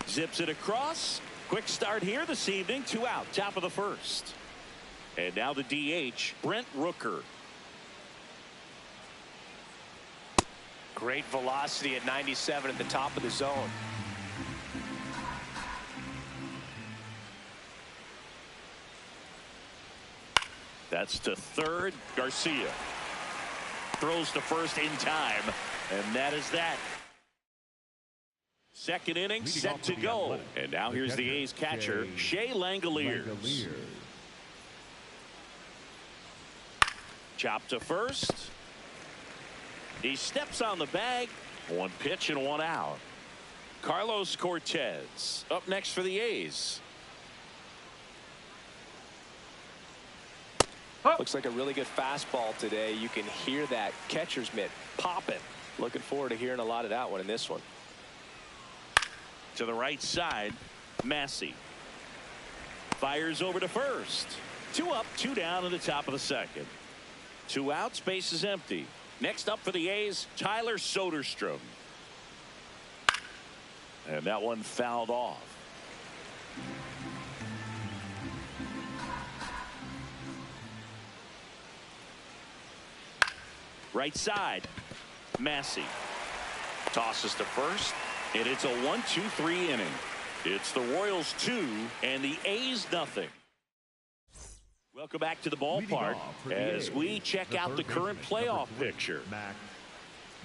zips it across. Quick start here this evening. 2 out. Top of the first. And now the DH, Brent Rooker. Great velocity at 97 at the top of the zone. That's to third. Garcia throws to first in time, and that is that. Second inning set to go, and now here's the A's catcher, Shea Langoliers. Chop to first. He steps on the bag. 1 pitch and 1 out. Carlos Cortez up next for the A's. Looks like a really good fastball today. You can hear that catcher's mitt popping. Looking forward to hearing a lot of that one in this one. To the right side, Massey fires over to first. 2 up, 2 down in the top of the second. 2 outs, base is empty. Next up for the A's, Tyler Soderstrom. And that one fouled off. Right side, Massey tosses to first, and it's a 1-2-3 inning. It's the Royals 2 and the A's nothing. Welcome back to the ballpark as we check out the current playoff picture. Max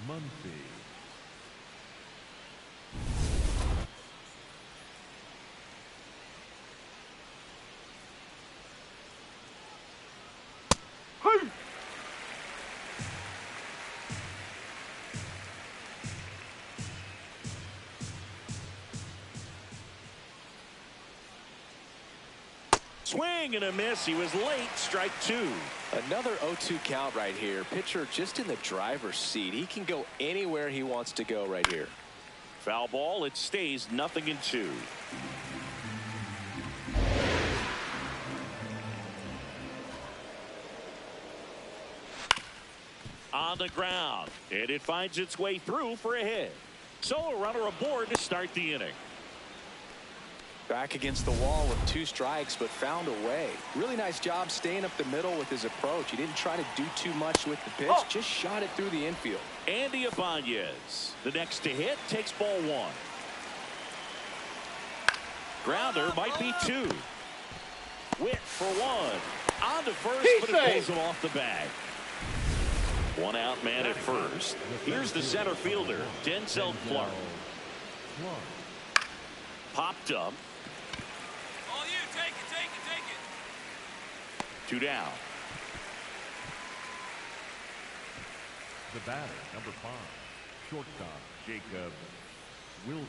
Muncy. Swing and a miss. He was late. Strike 2. Another 0-2 count right here. Pitcher just in the driver's seat. He can go anywhere he wants to go right here. Foul ball. It stays 0-2. On the ground, and it finds its way through for a hit. So a runner aboard to start the inning. Back against the wall with 2 strikes, but found a way. Really nice job staying up the middle with his approach. He didn't try to do too much with the pitch, just shot it through the infield. Andy Ibanez, the next to hit, takes ball 1. Grounder might be 2. Witt for 1. On to first, but it pulls him off the bag. 1 out man at first. Here's the center fielder, Denzel Clark. Popped up. All you, take it, take it, take it. 2 down. The batter, number 5, shortstop Jacob Wilson.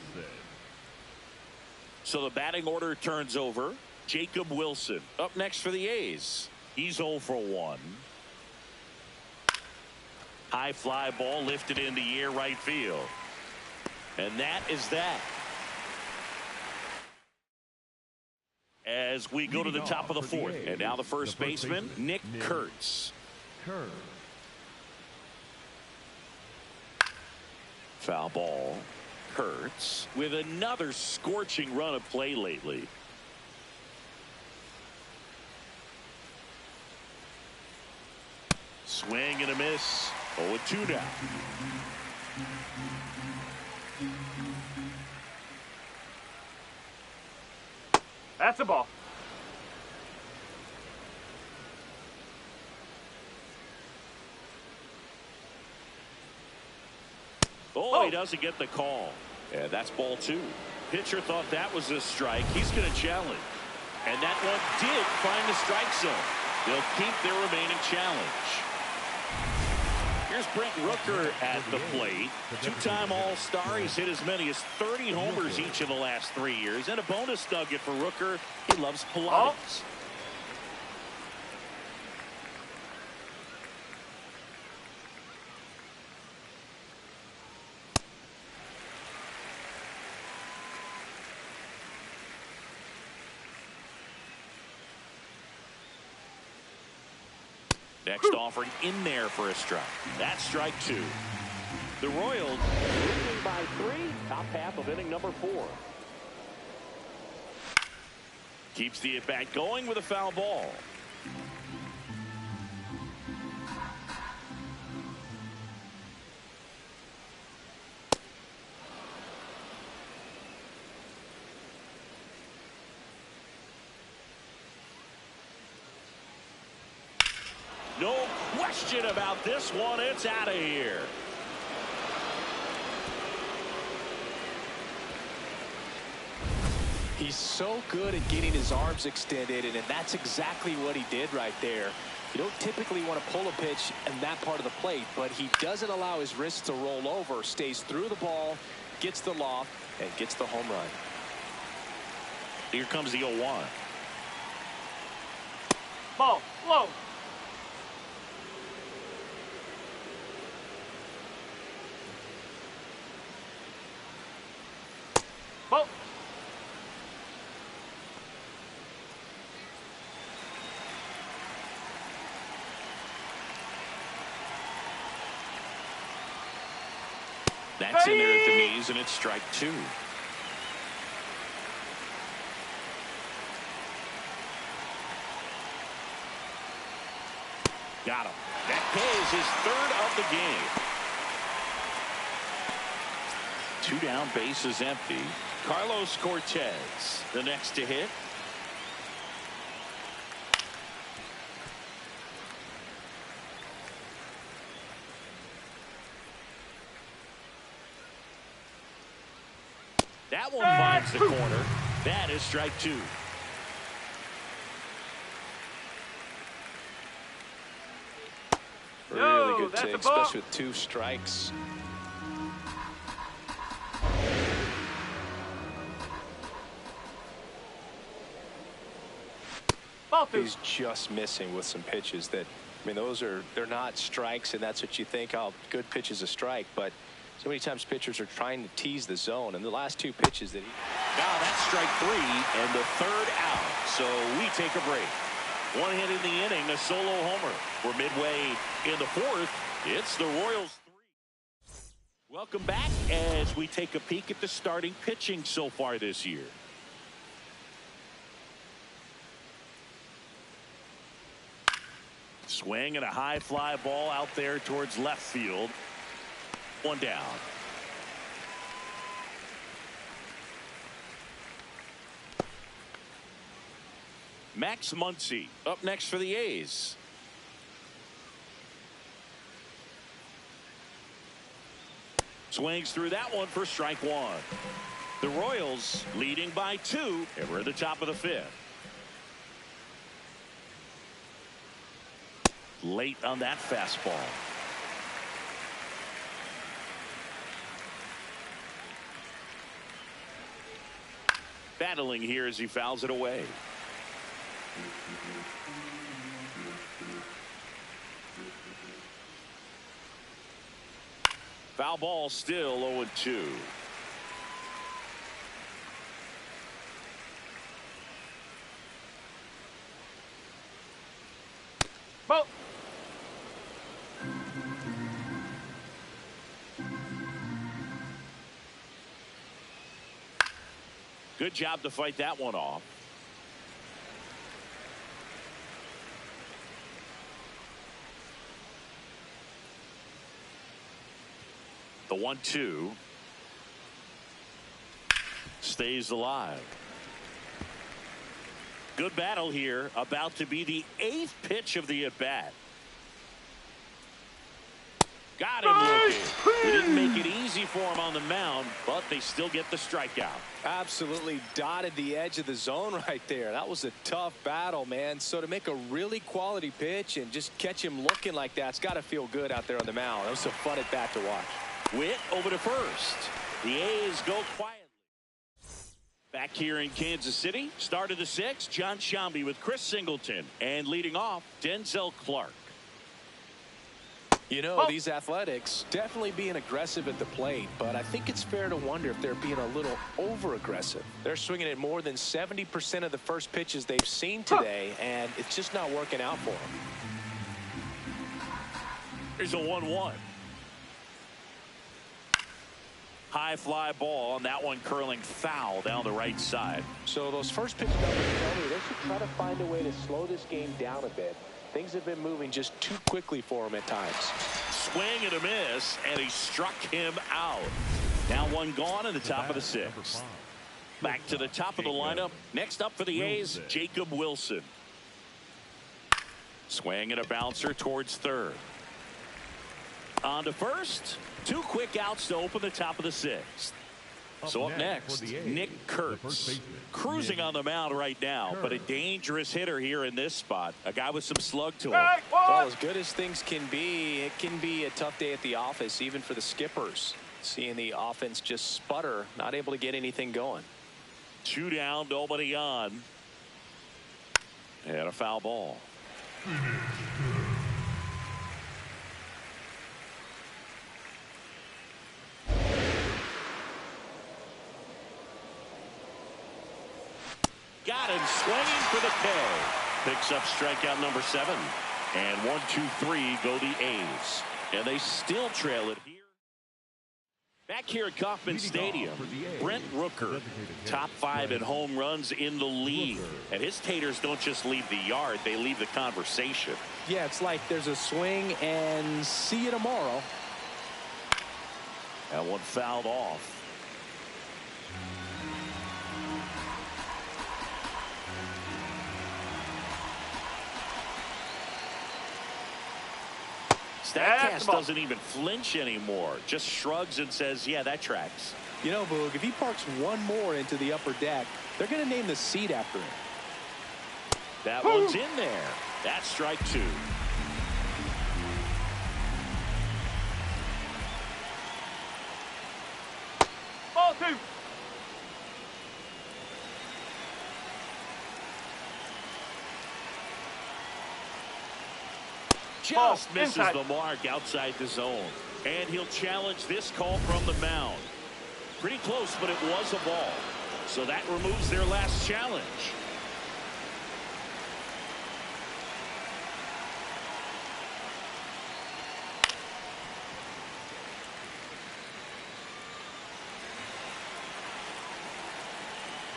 So the batting order turns over. Jacob Wilson up next for the A's. He's 0 for 1. High fly ball lifted in the air right field. And that is that. As we go to the top of the 4th. And now the first baseman, Nick Kurtz. Foul ball. Kurtz with another scorching run of play lately. Swing and a miss. 0-2 down. That's a ball. Oh, he doesn't get the call. And that's ball 2. Pitcher thought that was a strike. He's going to challenge. And that one did find the strike zone. They'll keep their remaining challenge. Here's Brent Rooker at the plate. Two-time All-Star. He's hit as many as 30 homers each of the last 3 years. And a bonus nugget for Rooker. He loves Pilates. Next offering in there for a strike. That's strike 2. The Royals leading by 3. Top half of inning number 4. Keeps the at-bat going with a foul ball. No question about this one. It's out of here. He's so good at getting his arms extended, and that's exactly what he did right there. You don't typically want to pull a pitch in that part of the plate, but he doesn't allow his wrists to roll over, stays through the ball, gets the loft, and gets the home run. Here comes the 0-1. Ball. Low. Ball. That's in there at the knees, and it's strike 2. Got him. That is his 3rd of the game. 2 down, bases empty. Carlos Cortez, the next to hit. That one finds the corner. That is strike 2. Really good that's take, a ball. especially with 2 strikes. Ball 2. He's just missing with some pitches that, I mean, they're not strikes, and that's what you think, oh, good pitch is a strike, but so many times pitchers are trying to tease the zone, and the last 2 pitches that he... Now that's strike 3 and the 3rd out. So we take a break. 1 hit in the inning, a solo homer. We're midway in the 4th. It's the Royals 3. Welcome back as we take a peek at the starting pitching so far this year. Swing and a high fly ball out there towards left field. 1 down. Max Muncy up next for the A's. Swings through that one for strike 1. The Royals leading by 2, and we're at the top of the 5th. Late on that fastball. Battling here as he fouls it away. Foul ball, still 0-2. Ball. Good job to fight that one off. The 1-2 stays alive. Good battle here. About to be the 8th pitch of the at bat. Got him looking. He didn't make it easy for him on the mound, but they still get the strikeout. Absolutely dotted the edge of the zone right there. That was a tough battle, man. So to make a really quality pitch and just catch him looking like that, it's got to feel good out there on the mound. That was a fun at bat to watch. Witt over to first. The A's go quietly. Back here in Kansas City, start of the 6th, John Sciambi with Chris Singleton. And leading off, Denzel Clark. You know, these Athletics definitely being aggressive at the plate, but I think it's fair to wonder if they're being a little over-aggressive. They're swinging at more than 70% of the first pitches they've seen today, and it's just not working out for them. Here's a 1-1. High fly ball, and that one curling foul down the right side. So those first pitch numbers tell me they should try to find a way to slow this game down a bit. Things have been moving just too quickly for him at times. Swing and a miss, and he struck him out. Now one gone in the top of the 6th. Back to the top of the lineup. Next up for the A's, Jacob Wilson. Swing and a bouncer towards third. On to first. 2 quick outs to open the top of the 6th. So up next, Nick Kurtz. Cruising on the mound right now, but a dangerous hitter here in this spot. A guy with some slug to him. Well, as good as things can be, it can be a tough day at the office, even for the skippers. Seeing the offense just sputter, not able to get anything going. 2 down, nobody on. And a foul ball. Got him swinging for the K. Picks up strikeout number 7. And 1-2-3 go the A's. And they still trail it here. Back here at Kauffman Stadium, Brent Rooker, top 5 in home runs in the league. And his taters don't just leave the yard, they leave the conversation. Yeah, it's like there's a swing and see you tomorrow. That one fouled off. Statcast doesn't even flinch anymore. Just shrugs and says, yeah, that tracks. You know, Boog, if he parks one more into the upper deck, they're going to name the seat after him. That one's in there. That's strike 2. Ball 2. Just misses the mark outside the zone. And he'll challenge this call from the mound. Pretty close, but it was a ball. So that removes their last challenge.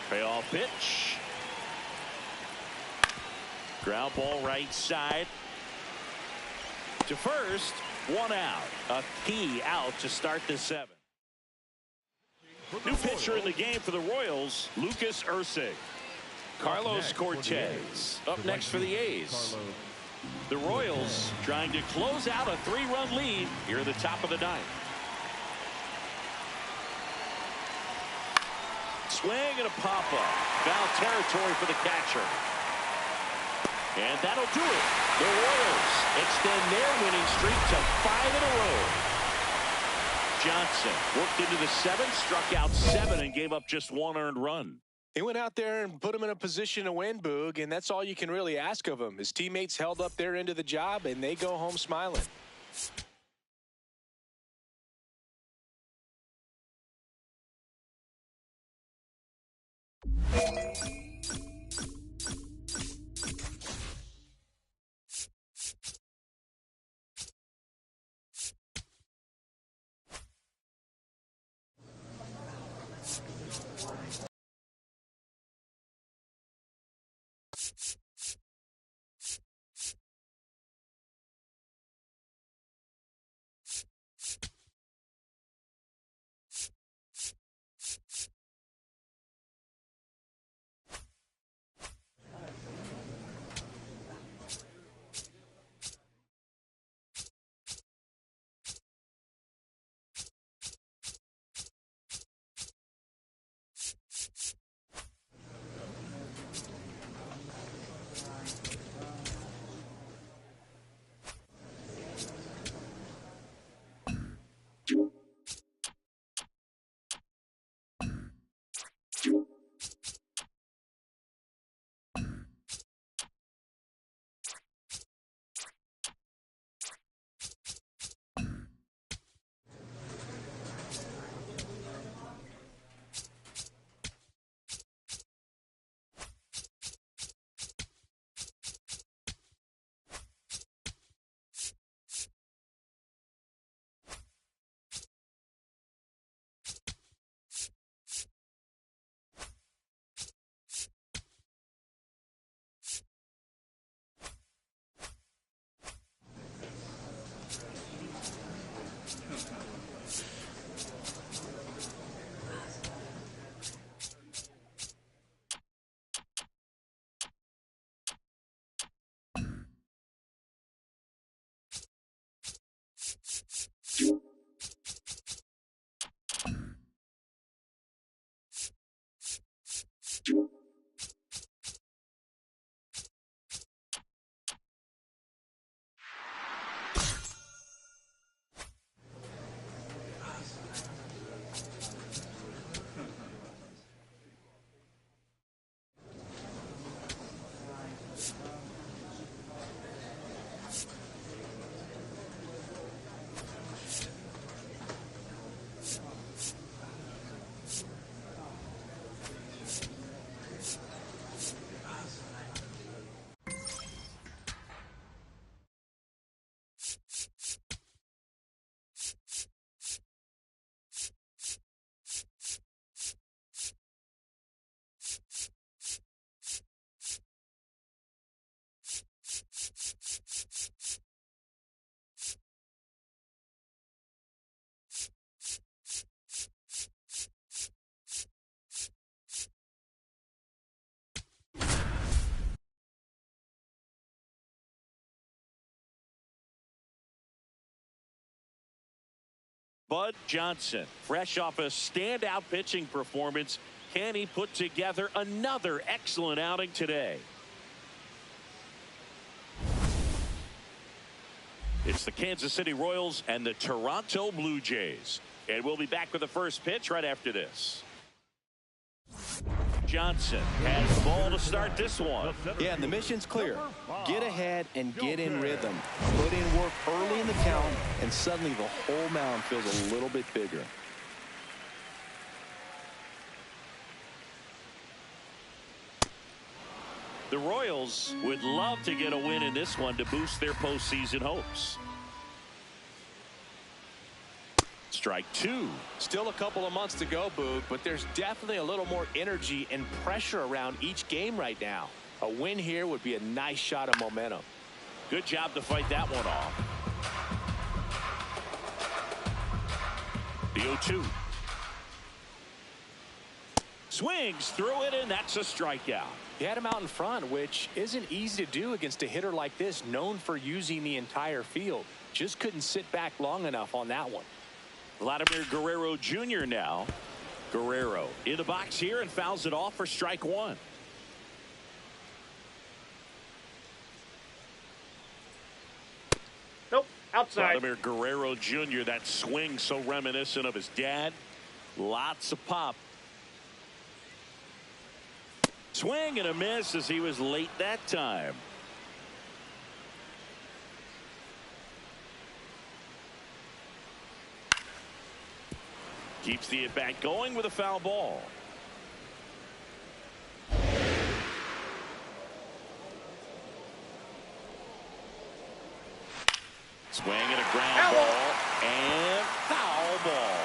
Payoff pitch. Ground ball right side. To first, 1 out. A key out to start the 7th. New pitcher in the game for the Royals, Lucas Ursig. Carlos Cortez up next for the A's. The Royals trying to close out a 3-run lead here at the top of the 9th. Swing and a pop-up. Foul territory for the catcher. And that'll do it. The Royals extend their winning streak to 5 in a row. Johnson worked into the 7th, struck out 7, and gave up just 1 earned run. He went out there and put him in a position to win, Boog, and that's all you can really ask of him. His teammates held up their end of the job, and they go home smiling. Bud Johnson, fresh off a standout pitching performance. Can he put together another excellent outing today? It's the Kansas City Royals and the Toronto Blue Jays. And we'll be back with the first pitch right after this. Johnson has the ball to start this one. Yeah, and the mission's clear. Get ahead and get in rhythm. Put in work early in the count, and suddenly the whole mound feels a little bit bigger. The Royals would love to get a win in this one to boost their postseason hopes. Strike two. Still a couple of months to go, Boog, but there's definitely a little more energy and pressure around each game right now. A win here would be a nice shot of momentum. Good job to fight that one off. The 0-2. Swings through it, and that's a strikeout. He had him out in front, which isn't easy to do against a hitter like this, known for using the entire field. Just couldn't sit back long enough on that one. Vladimir Guerrero Jr. now. Guerrero in the box here and fouls it off for strike one. Nope, outside. Vladimir Guerrero Jr. That swing so reminiscent of his dad. Lots of pop. Swing and a miss as he was late that time. Keeps the at-bat going with a foul ball. Swing and a ground ball and foul ball.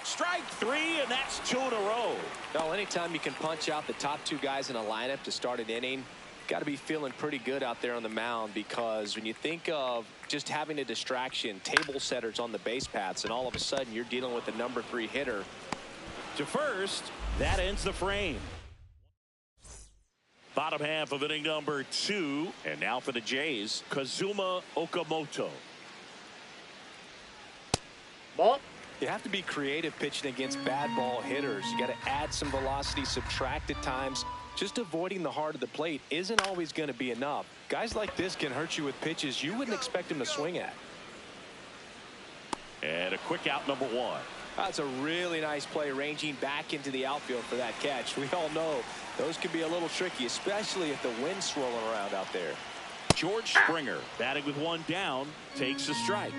Strike three, and that's two in a row. Well, anytime you can punch out the top two guys in a lineup to start an inning, got to be feeling pretty good out there on the mound, because when you think of just having a distraction, table setters on the base paths, and all of a sudden you're dealing with the number 3 hitter. To first, that ends the frame. Bottom half of inning number 2, and now for the Jays, Kazuma Okamoto. Ball. You have to be creative pitching against bad ball hitters. You got to add some velocity, subtract at times. Just avoiding the heart of the plate isn't always going to be enough. Guys like this can hurt you with pitches you wouldn't expect him to swing at. And a quick out, number 1. That's a really nice play, ranging back into the outfield for that catch. We all know those can be a little tricky, especially if the wind's swirling around out there. George Springer, batting with 1 down, takes a strike.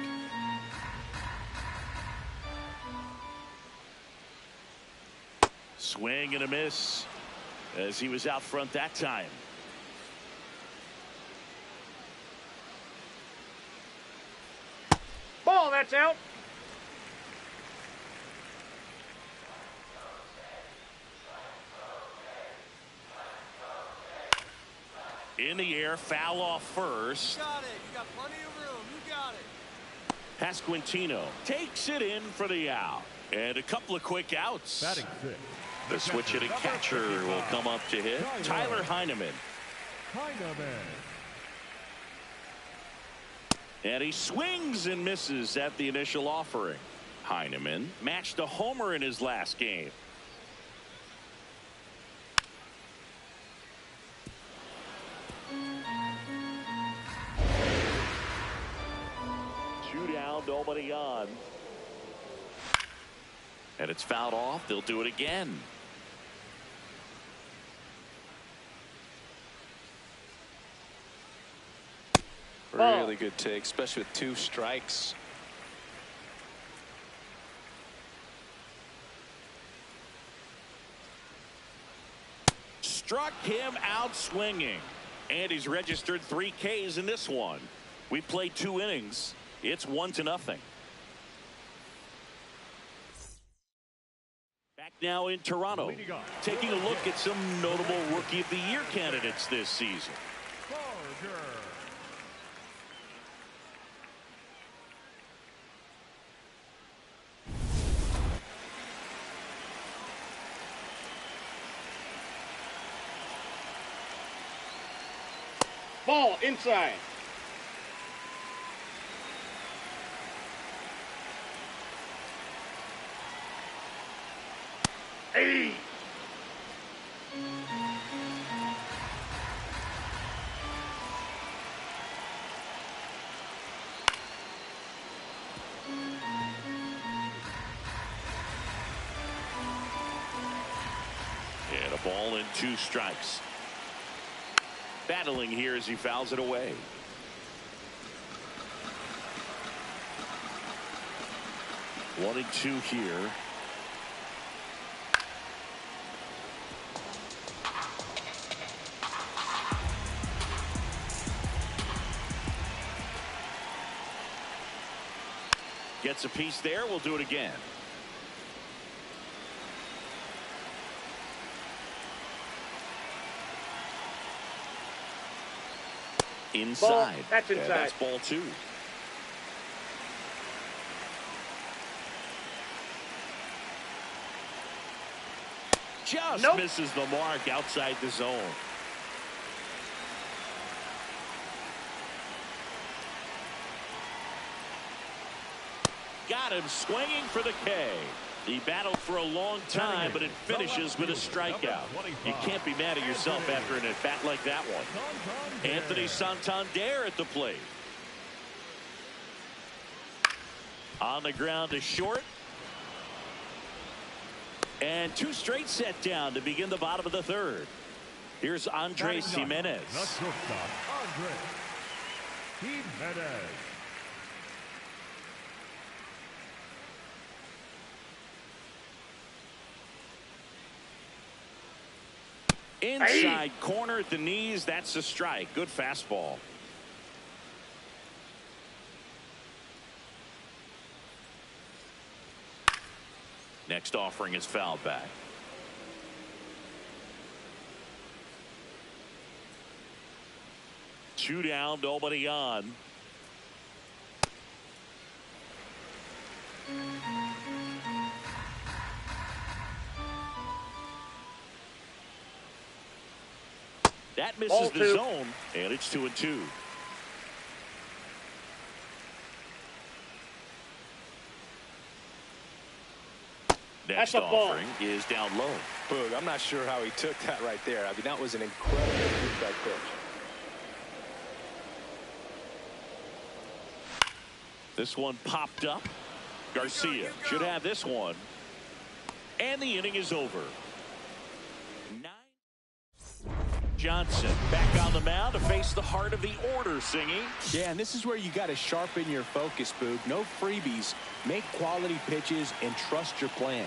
Swing and a miss as he was out front that time. Ball, that's out. In the air, foul off first. You got it. You got plenty of room. You got it. Pasquantino takes it in for the out. And a couple of quick outs. Batting six. The switch-hitting catcher will come up to hit. Tyler Heineman. And he swings and misses at the initial offering. Heineman matched a homer in his last game. Two down, nobody on. And it's fouled off. They'll do it again. Really good take, especially with 2 strikes. Struck him out swinging. And he's registered 3 Ks in this one. We played 2 innings. It's 1-0. Back now in Toronto. Taking a look at some notable Rookie of the Year candidates this season. Ball inside. Hey. And a ball and 2 strikes. Battling here as he fouls it away. One and 2 here. Gets a piece there. We'll do it again. Inside. Ball. That's inside. Yeah, that's ball 2. Just misses the mark outside the zone. Got him swinging for the K. He battled for a long time, but it finishes with a strikeout. You can't be mad at yourself after an at-bat like that one. Anthony Santander at the plate. On the ground to short. And 2 straight set down to begin the bottom of the 3rd. Here's Andres Jimenez. Andres Jimenez. Inside corner at the knees. That's a strike. Good fastball. Next offering is fouled back. Two down, nobody on. That misses the zone, and it's 2-2. Next offering is down low. Boog, I'm not sure how he took that right there. I mean, that was an incredible two-strike pitch. This one popped up. Garcia should have this one. And the inning is over. Johnson back on the mound to face the heart of the order singing. Yeah, and this is where you got to sharpen your focus, Boog. No freebies. Make quality pitches and trust your plan.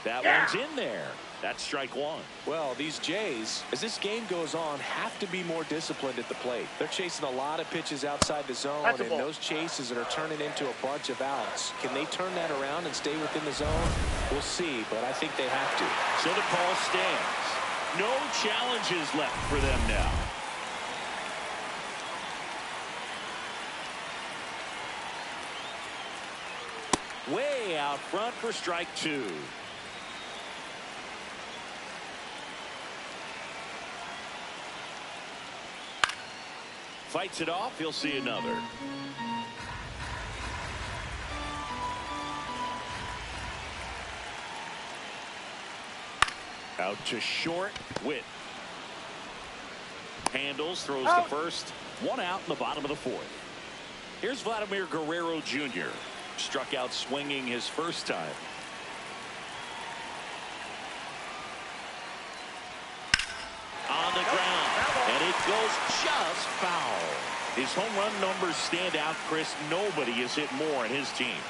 That one's in there. That's strike one. Well, these Jays, as this game goes on, have to be more disciplined at the plate. They're chasing a lot of pitches outside the zone, and those chases are turning into a bunch of outs. Can they turn that around and stay within the zone? We'll see, but I think they have to. So the call stands. No challenges left for them now. Way out front for strike two. Fights it off. He'll see another. Out to short. Witt handles, throws the first. One out in the bottom of the fourth. Here's Vladimir Guerrero Jr. Struck out swinging his first time. On the ground, and it goes just foul. His home run numbers stand out, Chris. Nobody has hit more in his team.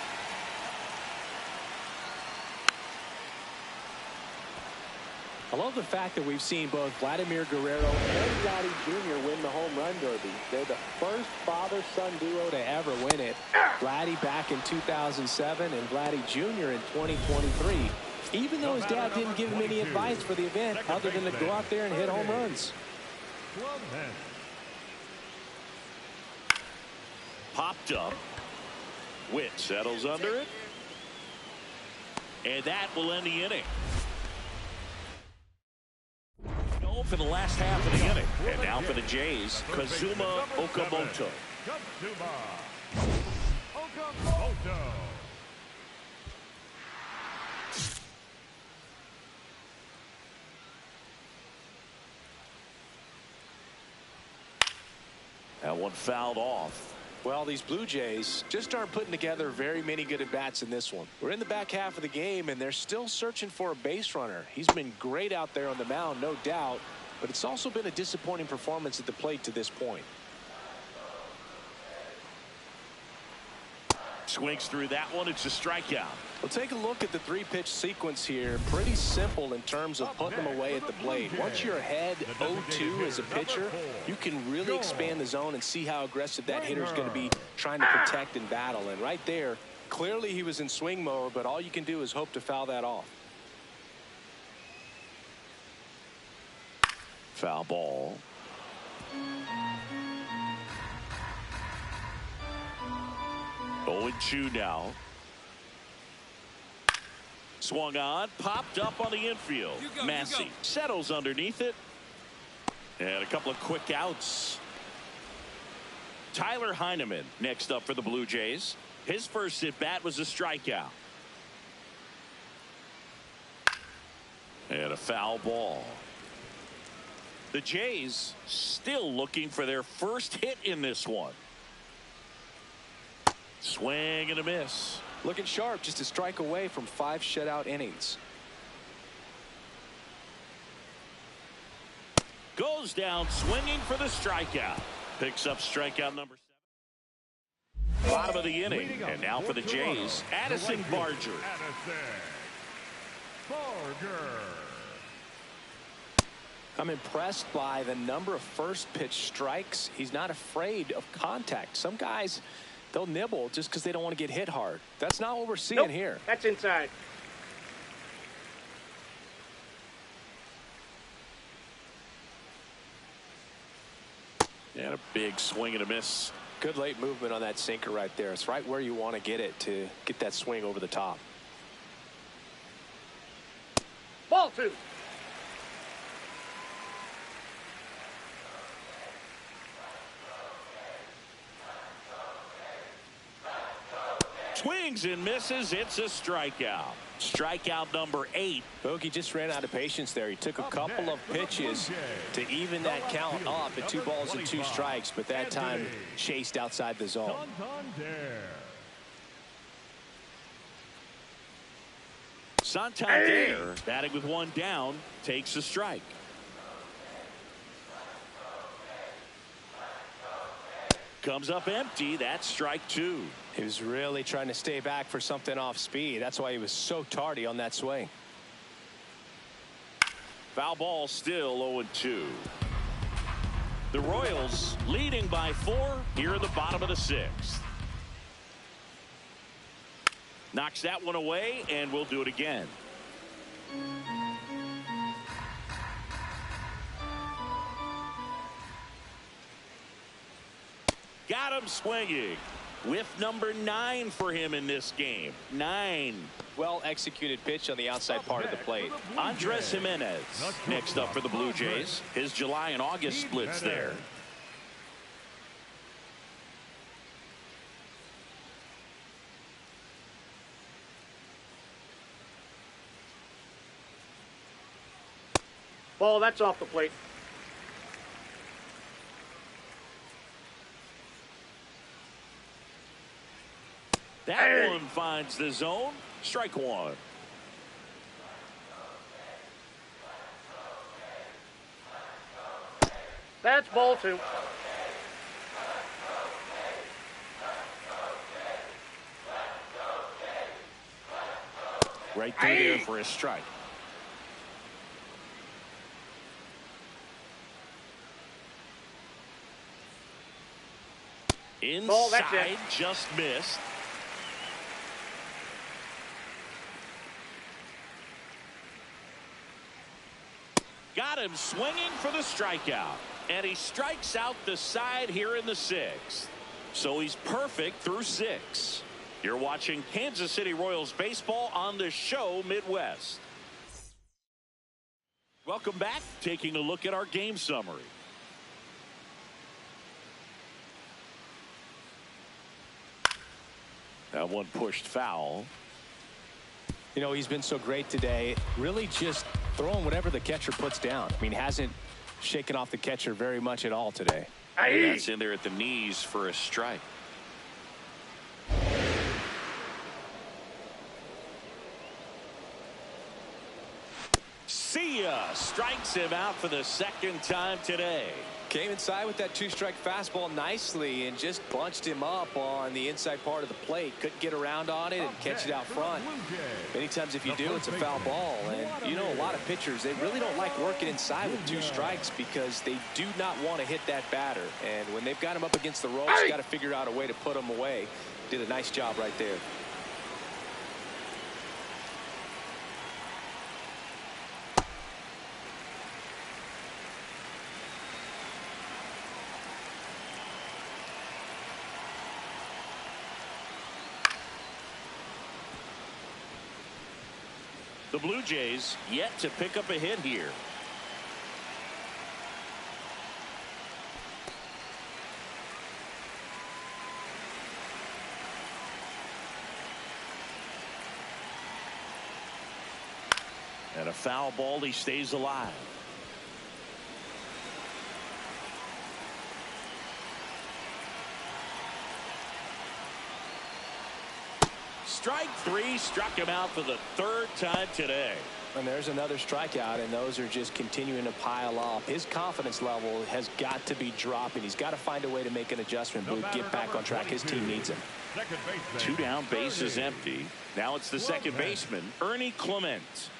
I love the fact that we've seen both Vladimir Guerrero and Vladdy Jr. win the home run derby. They're the first father-son duo to ever win it. Vladdy back in 2007 and Vladdy Jr. in 2023. Even though his dad didn't give him any advice for the event other than to go out there and hit home runs. Popped up. Witt settles under it. And that will end the inning. For the last half of the inning. And now for the Jays, Kazuma Okamoto. That one fouled off. Well, these Blue Jays just aren't putting together very many good at-bats in this one. We're in the back half of the game, and they're still searching for a base runner. He's been great out there on the mound, no doubt, but it's also been a disappointing performance at the plate to this point. Swings through that one. It's a strikeout. We'll take a look at the three-pitch sequence here. Pretty simple in terms of putting them away at the plate. Once you're ahead 0-2 as a pitcher, you can really expand the zone and see how aggressive that hitter's going to be trying to protect and battle. And right there, clearly he was in swing mode, but all you can do is hope to foul that off. Foul ball. Oh, 2 now. Swung on, popped up on the infield. Massey settles underneath it. And a couple of quick outs. Tyler Heineman next up for the Blue Jays. His first at bat was a strikeout. And a foul ball. The Jays still looking for their first hit in this one. Swing and a miss. Looking sharp, just a strike away from 5 shutout innings. Goes down swinging for the strikeout. Picks up strikeout number 7. Bottom of the inning. And now for the Jays, Addison Barger. I'm impressed by the number of first pitch strikes. He's not afraid of contact. Some guys, they'll nibble just because they don't want to get hit hard. That's not what we're seeing here. That's inside. And a big swing and a miss. Good late movement on that sinker right there. It's right where you want to get it to get that swing over the top. Ball 2. Swings and misses. It's a strikeout. Strikeout number 8. Bogey just ran out of patience there. He took a couple of pitches to even that count off at 2 balls and 2 strikes, but that time chased outside the zone. Santander batting with 1 down takes a strike. Comes up empty. That's strike 2. He was really trying to stay back for something off speed. That's why he was so tardy on that swing. Foul ball, still 0-2. The Royals leading by 4 here in the bottom of the 6th. Knocks that one away, and we'll do it again. Got him swinging. Whiff number 9 for him in this game. 9. Well executed pitch on the outside part of the plate. Andres Jimenez next up for the Blue Jays. His July and August splits there. Ball, that's off the plate. That one finds the zone. Strike 1. That's ball 2. Right through there for a strike. Inside, just missed. Got him swinging for the strikeout. And he strikes out the side here in the 6th. So he's perfect through 6. You're watching Kansas City Royals baseball on the show Midwest. Welcome back. Taking a look at our game summary. That one pushed foul. You know, he's been so great today. Really just throwing whatever the catcher puts down. I mean, hasn't shaken off the catcher very much at all today. That's in there at the knees for a strike. See ya. Strikes him out for the 2nd time today. Came inside with that 2-strike fastball nicely and just bunched him up on the inside part of the plate. Couldn't get around on it and catch it out front. Many times if you do, it's a foul ball. And, you know, a lot of pitchers, they really don't like working inside with 2 strikes because they do not want to hit that batter. And when they've got him up against the ropes, you got to figure out a way to put him away. Did a nice job right there. The Blue Jays yet to pick up a hit here. And a foul ball. He stays alive. Strike 3, struck him out for the 3rd time today. And there's another strikeout, and those are just continuing to pile up. His confidence level has got to be dropping. He's got to find a way to make an adjustment, but get back on track. His team needs him. 2 down, base is empty. Now it's the second baseman, Ernie Clement.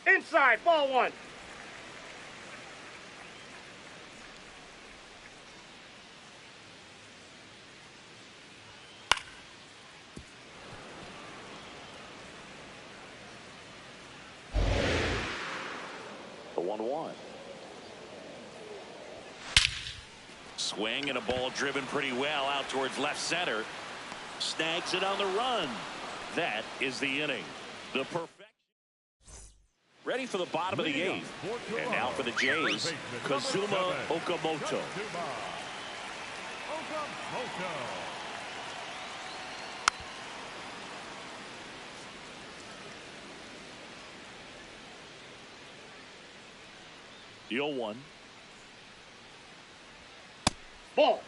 Inside, ball 1. The 1-1. Swing and a ball driven pretty well out towards left center. Snags it on the run. That is the inning. The perfection. Ready for the bottom of the 8th. And now for the Jays, Kazuma Okamoto. The 0-1. Ball.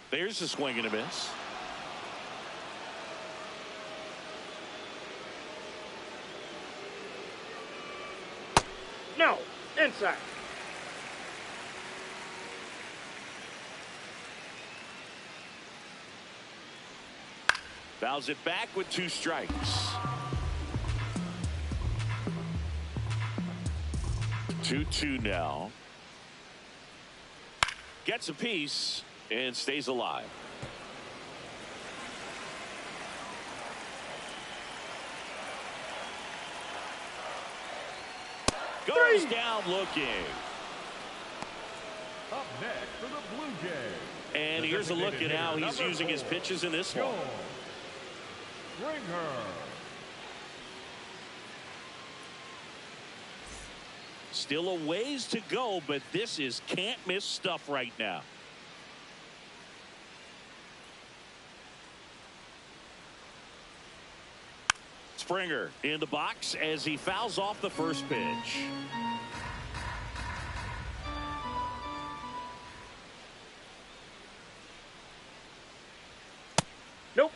There's a swing and a miss. No, inside. Fouls it back with 2 strikes. 2-2 now. Gets a piece and stays alive. Goes down looking. Up next for the Blue Jays. And here's a look at how he's using his pitches in this one. Springer. Still a ways to go, but this is can't miss stuff right now. Springer in the box as he fouls off the first pitch. Nope.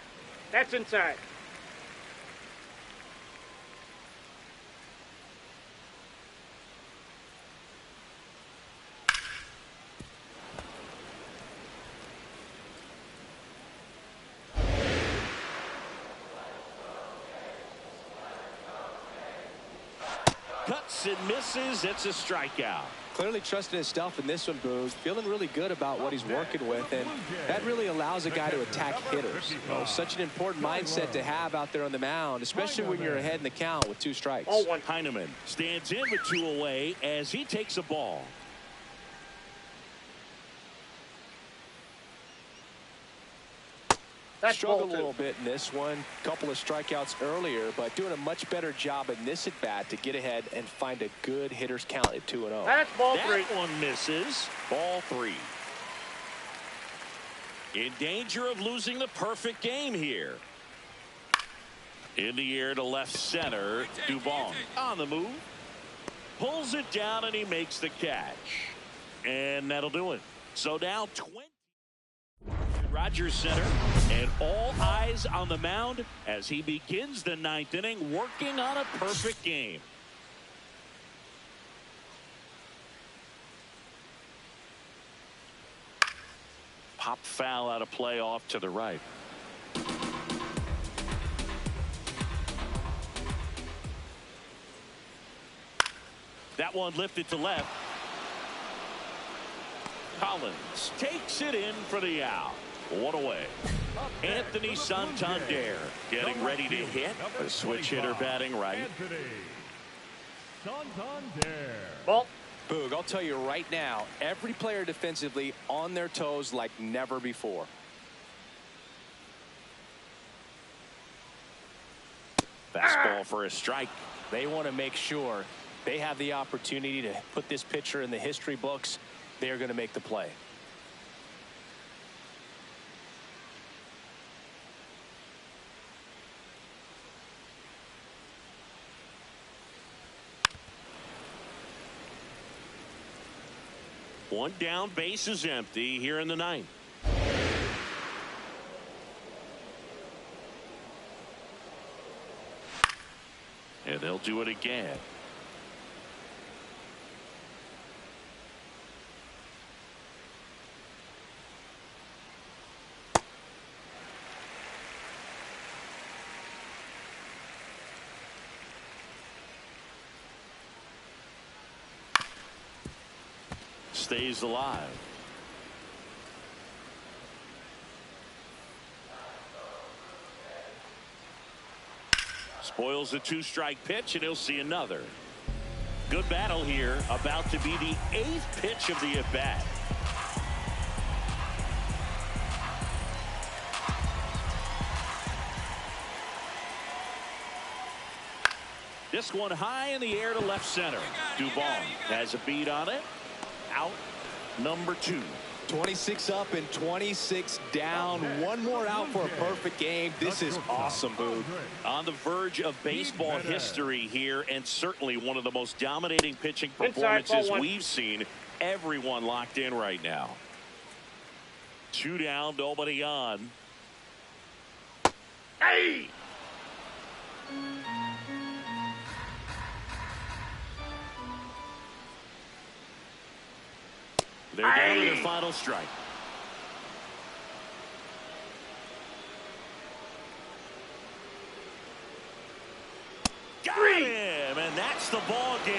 That's inside. Cuts and misses. It's a strikeout. Clearly trusting his stuff in this one, Boog. Feeling really good about what he's working with, and that really allows a guy to attack hitters. Such an important mindset to have out there on the mound, especially when you're ahead in the count with 2 strikes. Oh, one. Heineman stands in with 2 away as he takes a ball. That's Struggled ball a little bit in this one. Couple of strikeouts earlier, but doing a much better job in this at bat to get ahead and find a good hitter's count at 2-0. That's ball That 3. one misses. Ball 3. In danger of losing the perfect game here. In the air to left center. Dubon on the move. Pulls it down and he makes the catch. And that'll do it. So now 20. Rogers Center, and all eyes on the mound as he begins the 9th inning, working on a perfect game. Pop foul out of play off to the right. That one lifted to left. Collins takes it in for the out. 1 away. Anthony Santander getting ready to hit. A switch hitter batting right. Anthony Santander. Ball. Boog, I'll tell you right now, every player defensively on their toes like never before. Fastball for a strike. They want to make sure they have the opportunity to put this pitcher in the history books. They're going to make the play. One down, base is empty here in the 9th. And they'll do it again. Stays alive. Spoils the 2-strike pitch, and he'll see another. Good battle here. About to be the 8th pitch of the at-bat. This one high in the air to left center. Dubon has a beat on it. Out number 2. 26 up and 26 down. One more out for a perfect game. This is awesome, Boog. On the verge of baseball history here, and certainly one of the most dominating pitching performances we've seen. Everyone locked in right now. 2 down, nobody on. Hey! They're down to their final strike. Got him, and that's the ball game.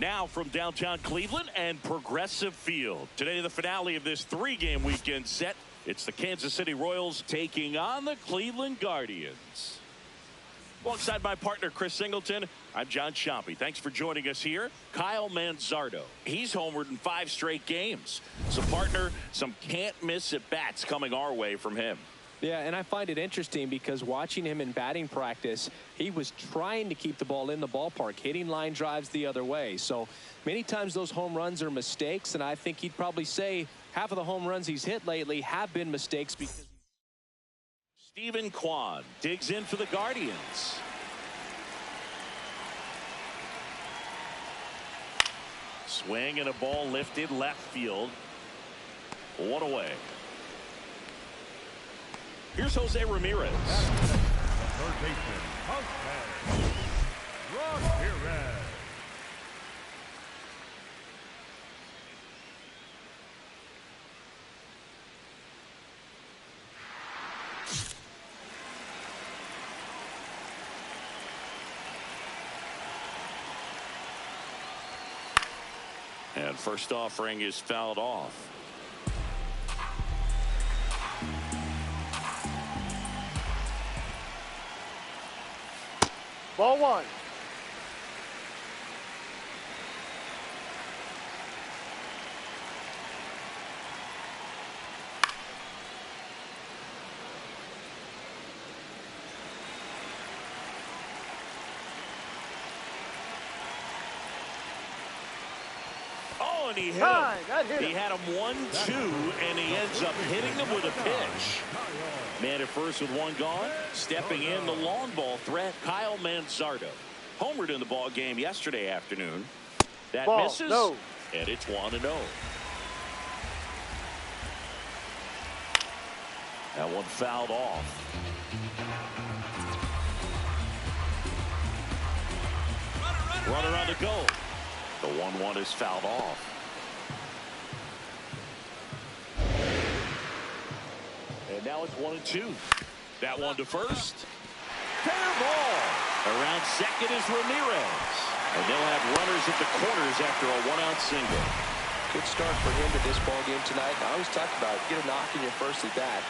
Now from downtown Cleveland and Progressive Field. Today, the finale of this three-game weekend set. It's the Kansas City Royals taking on the Cleveland Guardians. Alongside my partner, Chris Singleton, I'm John Shoppy. Thanks for joining us here. Kyle Manzardo, he's homered in 5 straight games. So, partner, some can't-miss at-bats coming our way from him. Yeah, and I find it interesting because watching him in batting practice, he was trying to keep the ball in the ballpark, hitting line drives the other way. So many times those home runs are mistakes, and I think he'd probably say half of the home runs he's hit lately have been mistakes. Because Stephen Kwan digs in for the Guardians. Swing and a ball lifted left field. 1 away. Here's Jose Ramirez. Third baseman, Ramirez. And first offering is fouled off. Ball 1. Oh, and he hit him. That hit him. He had him 1-2, and he ends up hitting him with a pitch. Man at first with 1 gone. Stepping in, the long ball threat, Kyle Manzardo. Homered in the ball game yesterday afternoon. That Ball, misses, no. and it's 1-0. That one fouled off. Runner on the go. The 1-1 is fouled off. And now it's 1-2. That one to first. Fair ball. Around second is Ramirez. And they'll have runners at the corners after a 1-out single. Good start for him to this ball game tonight. I always talk about get a knock in your first at bat.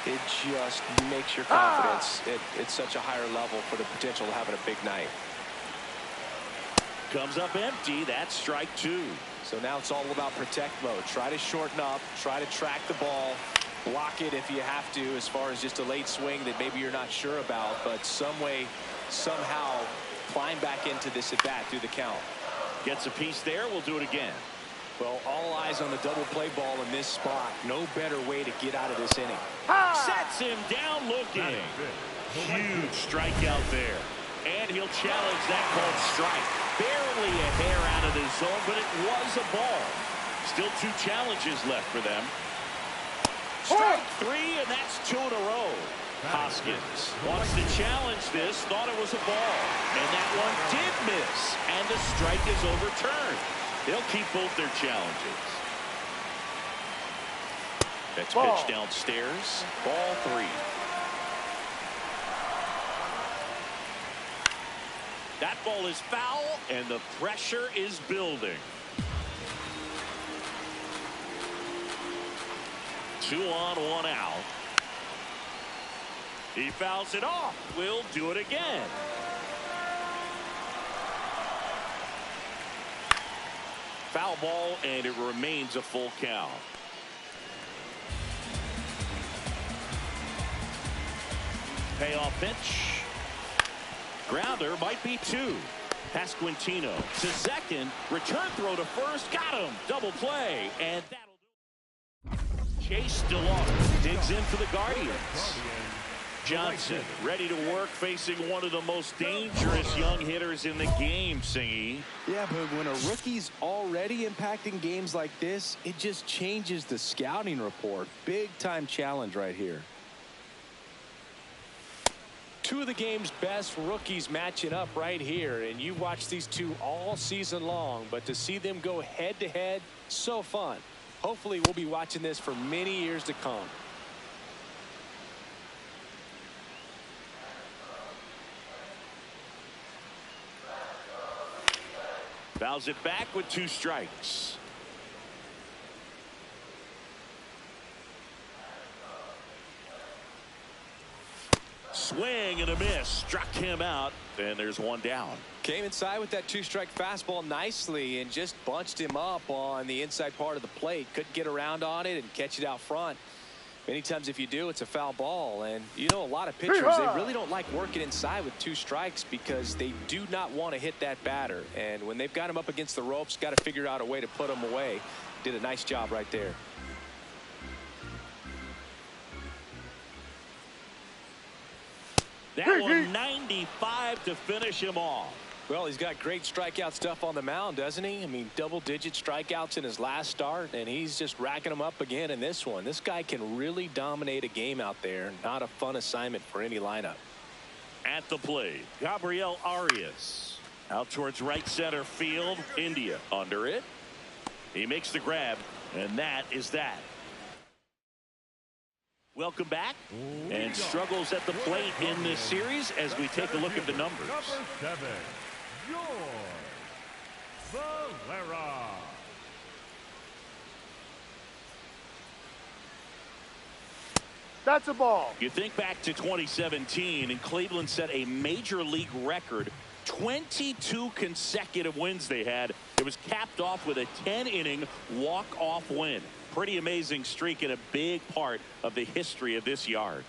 It just makes your confidence at such a higher level for the potential of having a big night. Comes up empty. That's strike 2. So now it's all about protect mode. Try to shorten up, try to track the ball, block it if you have to, as far as just a late swing that maybe you're not sure about, but some way, somehow climb back into this at bat through the count. Gets a piece there. We'll do it again. Well, all eyes on the double play ball in this spot. No better way to get out of this inning. Sets him down looking. Huge strikeout there. And he'll challenge that called strike. Barely a hair out of his zone, but it was a ball. Still 2 challenges left for them. Strike 3, and that's 2 in a row. Hoskins wants to challenge this, thought it was a ball. And that one did miss, and the strike is overturned. They'll keep both their challenges. Next pitch downstairs. Ball 3. That ball is foul, and the pressure is building. 2 on, 1 out. He fouls it off. We'll do it again. Foul ball, and it remains a full count. Payoff pitch. Grounder might be 2. Pasquantino to second. Return throw to first. Got him. Double play. And that'll do it. Chase DeLauder digs in for the Guardians. Johnson ready to work, facing one of the most dangerous young hitters in the game, Singy. Yeah, but when a rookie's already impacting games like this, it just changes the scouting report. Big time challenge right here. 2 of the game's best rookies matching up right here, and you watch these 2 all season long, but to see them go head to head, so fun. Hopefully we'll be watching this for many years to come. Fouls it back with 2 strikes. Swing and a miss. Struck him out. And there's 1 down. Came inside with that 2-strike fastball nicely and just bunched him up on the inside part of the plate. Couldn't get around on it and catch it out front. Many times if you do, it's a foul ball. And you know, a lot of pitchers, they really don't like working inside with 2 strikes because they do not want to hit that batter. And when they've got him up against the ropes, got to figure out a way to put him away. Did a nice job right there. That one 95 to finish him off. Well, he's got great strikeout stuff on the mound, doesn't he? I mean, double-digit strikeouts in his last start, and he's just racking them up again in this one. This guy can really dominate a game out there. Not a fun assignment for any lineup. At the plate, Gabriel Arias. Out towards right center field. India under it. He makes the grab, and that is that. Welcome back. And struggles at the plate in this series as we take a look at the numbers. Number 7, Valera. That's a ball. You think back to 2017, and Cleveland set a major league record. 22 consecutive wins they had. It was capped off with a 10-inning walk-off win. Pretty amazing streak and a big part of the history of this yard.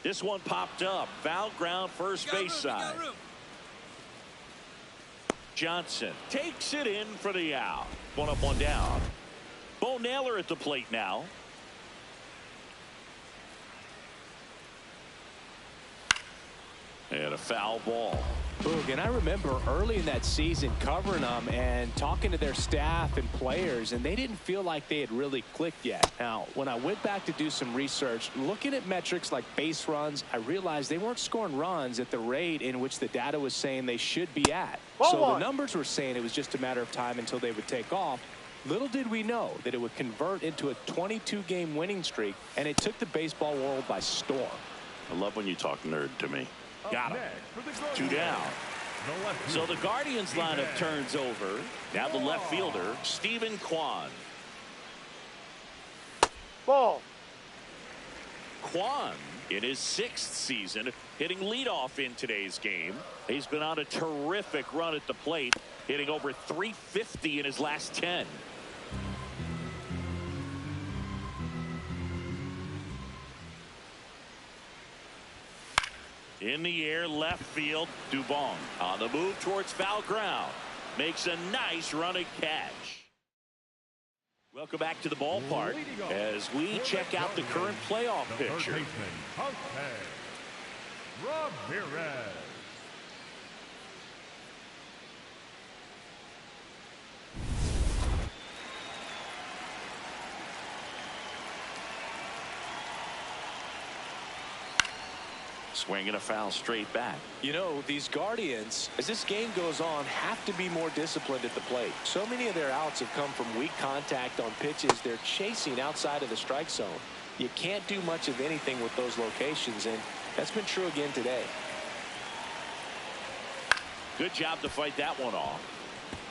This one popped up. Foul ground, first base side. Johnson takes it in for the out. 1 up, 1 down. Bo Naylor at the plate now. And a foul ball. Boog, and I remember early in that season covering them and talking to their staff and players, and they didn't feel like they had really clicked yet. Now, when I went back to do some research, looking at metrics like base runs, I realized they weren't scoring runs at the rate in which the data was saying they should be at. So the numbers were saying it was just a matter of time until they would take off. Little did we know that it would convert into a 22-game winning streak, and it took the baseball world by storm. I love when you talk nerd to me. Got him. 2 down. So the Guardians lineup turns over. Now the left fielder, Stephen Kwan. Ball. Kwan in his 6th season hitting leadoff in today's game. He's been on a terrific run at the plate, hitting over 350 in his last 10. In the air, left field, Dubon on the move towards foul ground. Makes a nice running catch. Welcome back to the ballpark as we check out the current playoff picture. Ramirez. Swinging a foul straight back. You know, these Guardians, as this game goes on, have to be more disciplined at the plate. So many of their outs have come from weak contact on pitches they're chasing outside of the strike zone. You can't do much of anything with those locations, and that's been true again today. Good job to fight that one off.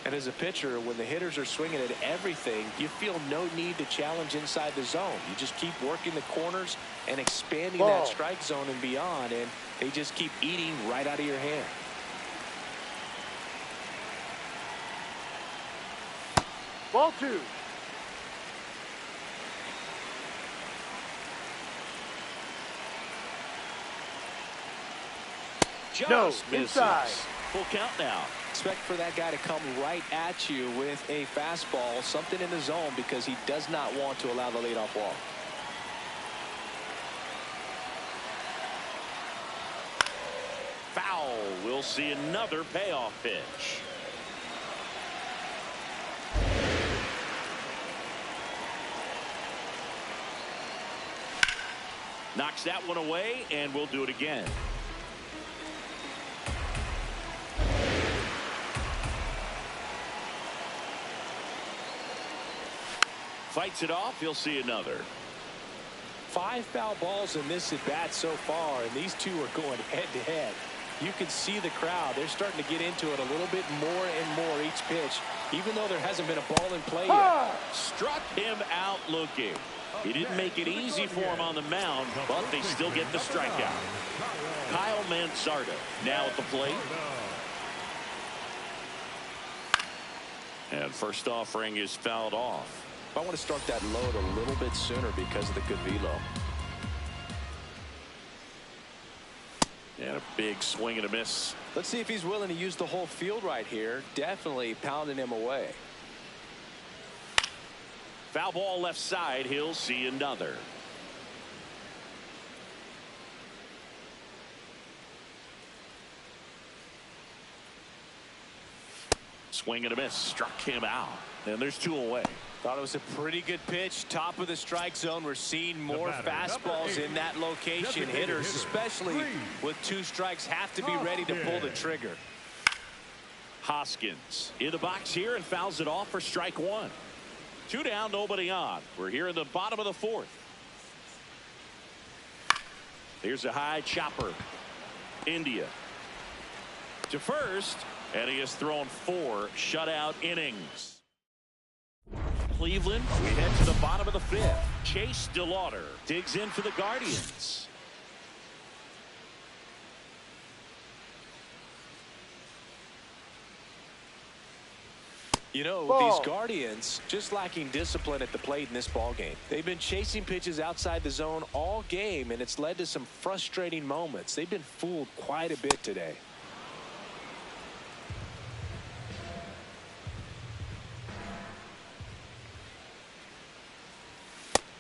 And as a pitcher, when the hitters are swinging at everything, you feel no need to challenge inside the zone. You just keep working the corners and expanding that strike zone and beyond, and they just keep eating right out of your hand. Ball 2. Just misses. Inside. Full count now. Expect for that guy to come right at you with a fastball, something in the zone, because he does not want to allow the leadoff walk. Foul. We'll see another payoff pitch. Knocks that one away, and we'll do it again. Fights it off. He'll see another. 5 foul balls in this at bat so far, and these two are going head to head. You can see the crowd. They're starting to get into it a little bit more and more each pitch, even though there hasn't been a ball in play yet. Struck him out looking. He didn't make it easy for him on the mound, but they still get the strikeout. Kyle Mansarda now at the plate. And first offering is fouled off. I want to start that load a little bit sooner because of the good velo. And a big swing and a miss. Let's see if he's willing to use the whole field right here. Definitely pounding him away. Foul ball left side. He'll see another. Swing and a miss. Struck him out. And there's 2 away. Thought it was a pretty good pitch. Top of the strike zone. We're seeing more fastballs in that location. Hitters, especially with 2 strikes, have to be ready to pull the trigger. Hoskins in the box here and fouls it off for strike 1. 2 down, nobody on. We're here in the bottom of the 4th. Here's a high chopper. India to first, and he has thrown 4 shutout innings. Cleveland, we head to the bottom of the 5th. Chase DeLauder digs in for the Guardians. You know, these Guardians just lacking discipline at the plate in this ball game. They've been chasing pitches outside the zone all game, and it's led to some frustrating moments. They've been fooled quite a bit today.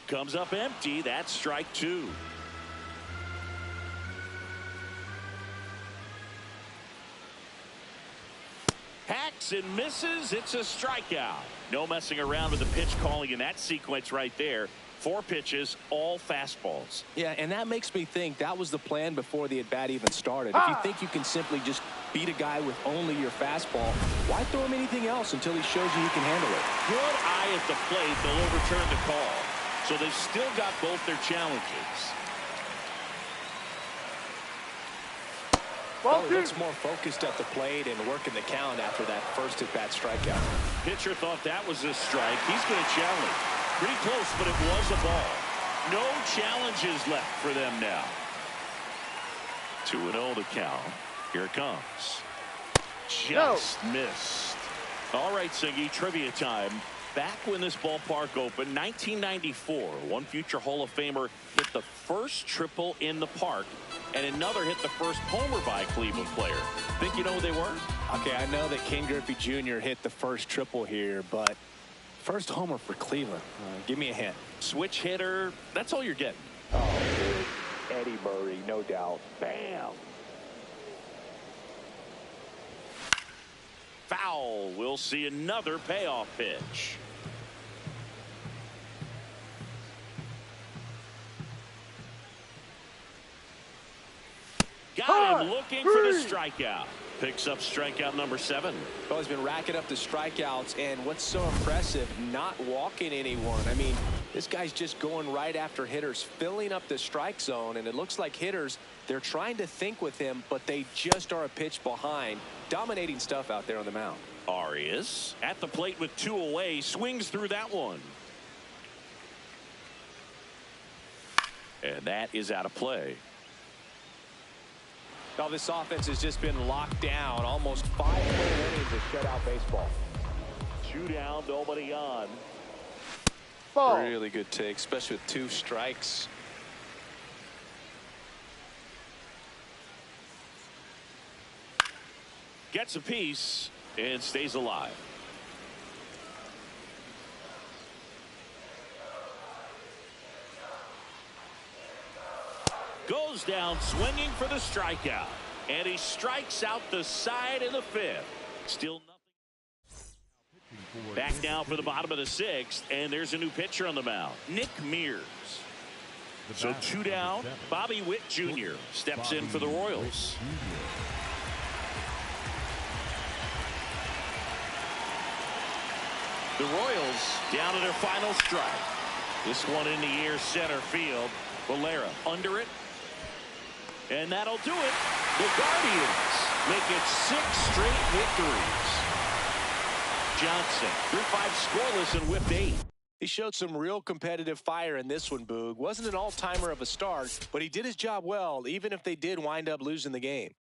Comes up empty. That's strike 2. Hacks and misses. It's a strikeout. No messing around with the pitch calling in that sequence right there. 4 pitches, all fastballs. Yeah, and that makes me think that was the plan before the at-bat even started. If you think you can simply just beat a guy with only your fastball, why throw him anything else until he shows you can handle it? Good eye at the plate. They'll overturn the call. So they've still got both their challenges. Oh, looks more focused at the plate and working the count after that first at-bat strikeout. Pitcher thought that was a strike. He's going to challenge. Pretty close, but it was a ball. No challenges left for them now. 2-0 to count. Here it comes. Just missed. All right, Singy, trivia time. Back when this ballpark opened, 1994, one future Hall of Famer hit the first triple in the park, and another hit the first homer by a Cleveland player. Think you know who they were? Okay, I know that Ken Griffey Jr. hit the first triple here, but first homer for Cleveland. Give me a hint. Switch hitter. That's all you're getting. Oh, dude. Eddie Murray, no doubt. Bam. Foul. We'll see another payoff pitch. Got him looking for the strikeout. Picks up strikeout number 7. Well, he's been racking up the strikeouts, and what's so impressive, not walking anyone. I mean, this guy's just going right after hitters, filling up the strike zone, and it looks like hitters, they're trying to think with him, but they just are a pitch behind. Dominating stuff out there on the mound. Arias at the plate with 2 away, swings through that one. And that is out of play. Now this offense has just been locked down. Almost 5 full innings of shutout baseball. 2 down, nobody on. Ball. Really good take, especially with 2 strikes. Gets a piece and stays alive. Goes down swinging for the strikeout, and he strikes out the side in the 5th. Still nothing. Back now for the bottom of the 6th, and there's a new pitcher on the mound, Nick Mears. So 2 down. Bobby Witt Jr. steps in for the Royals. The Royals down to their final strike. This one in the air, center field. Valera under it. And that'll do it. The Guardians make it 6 straight victories. Johnson threw 5 scoreless and whipped 8. He showed some real competitive fire in this one, Boog. Wasn't an all-timer of a start, but he did his job well, even if they did wind up losing the game.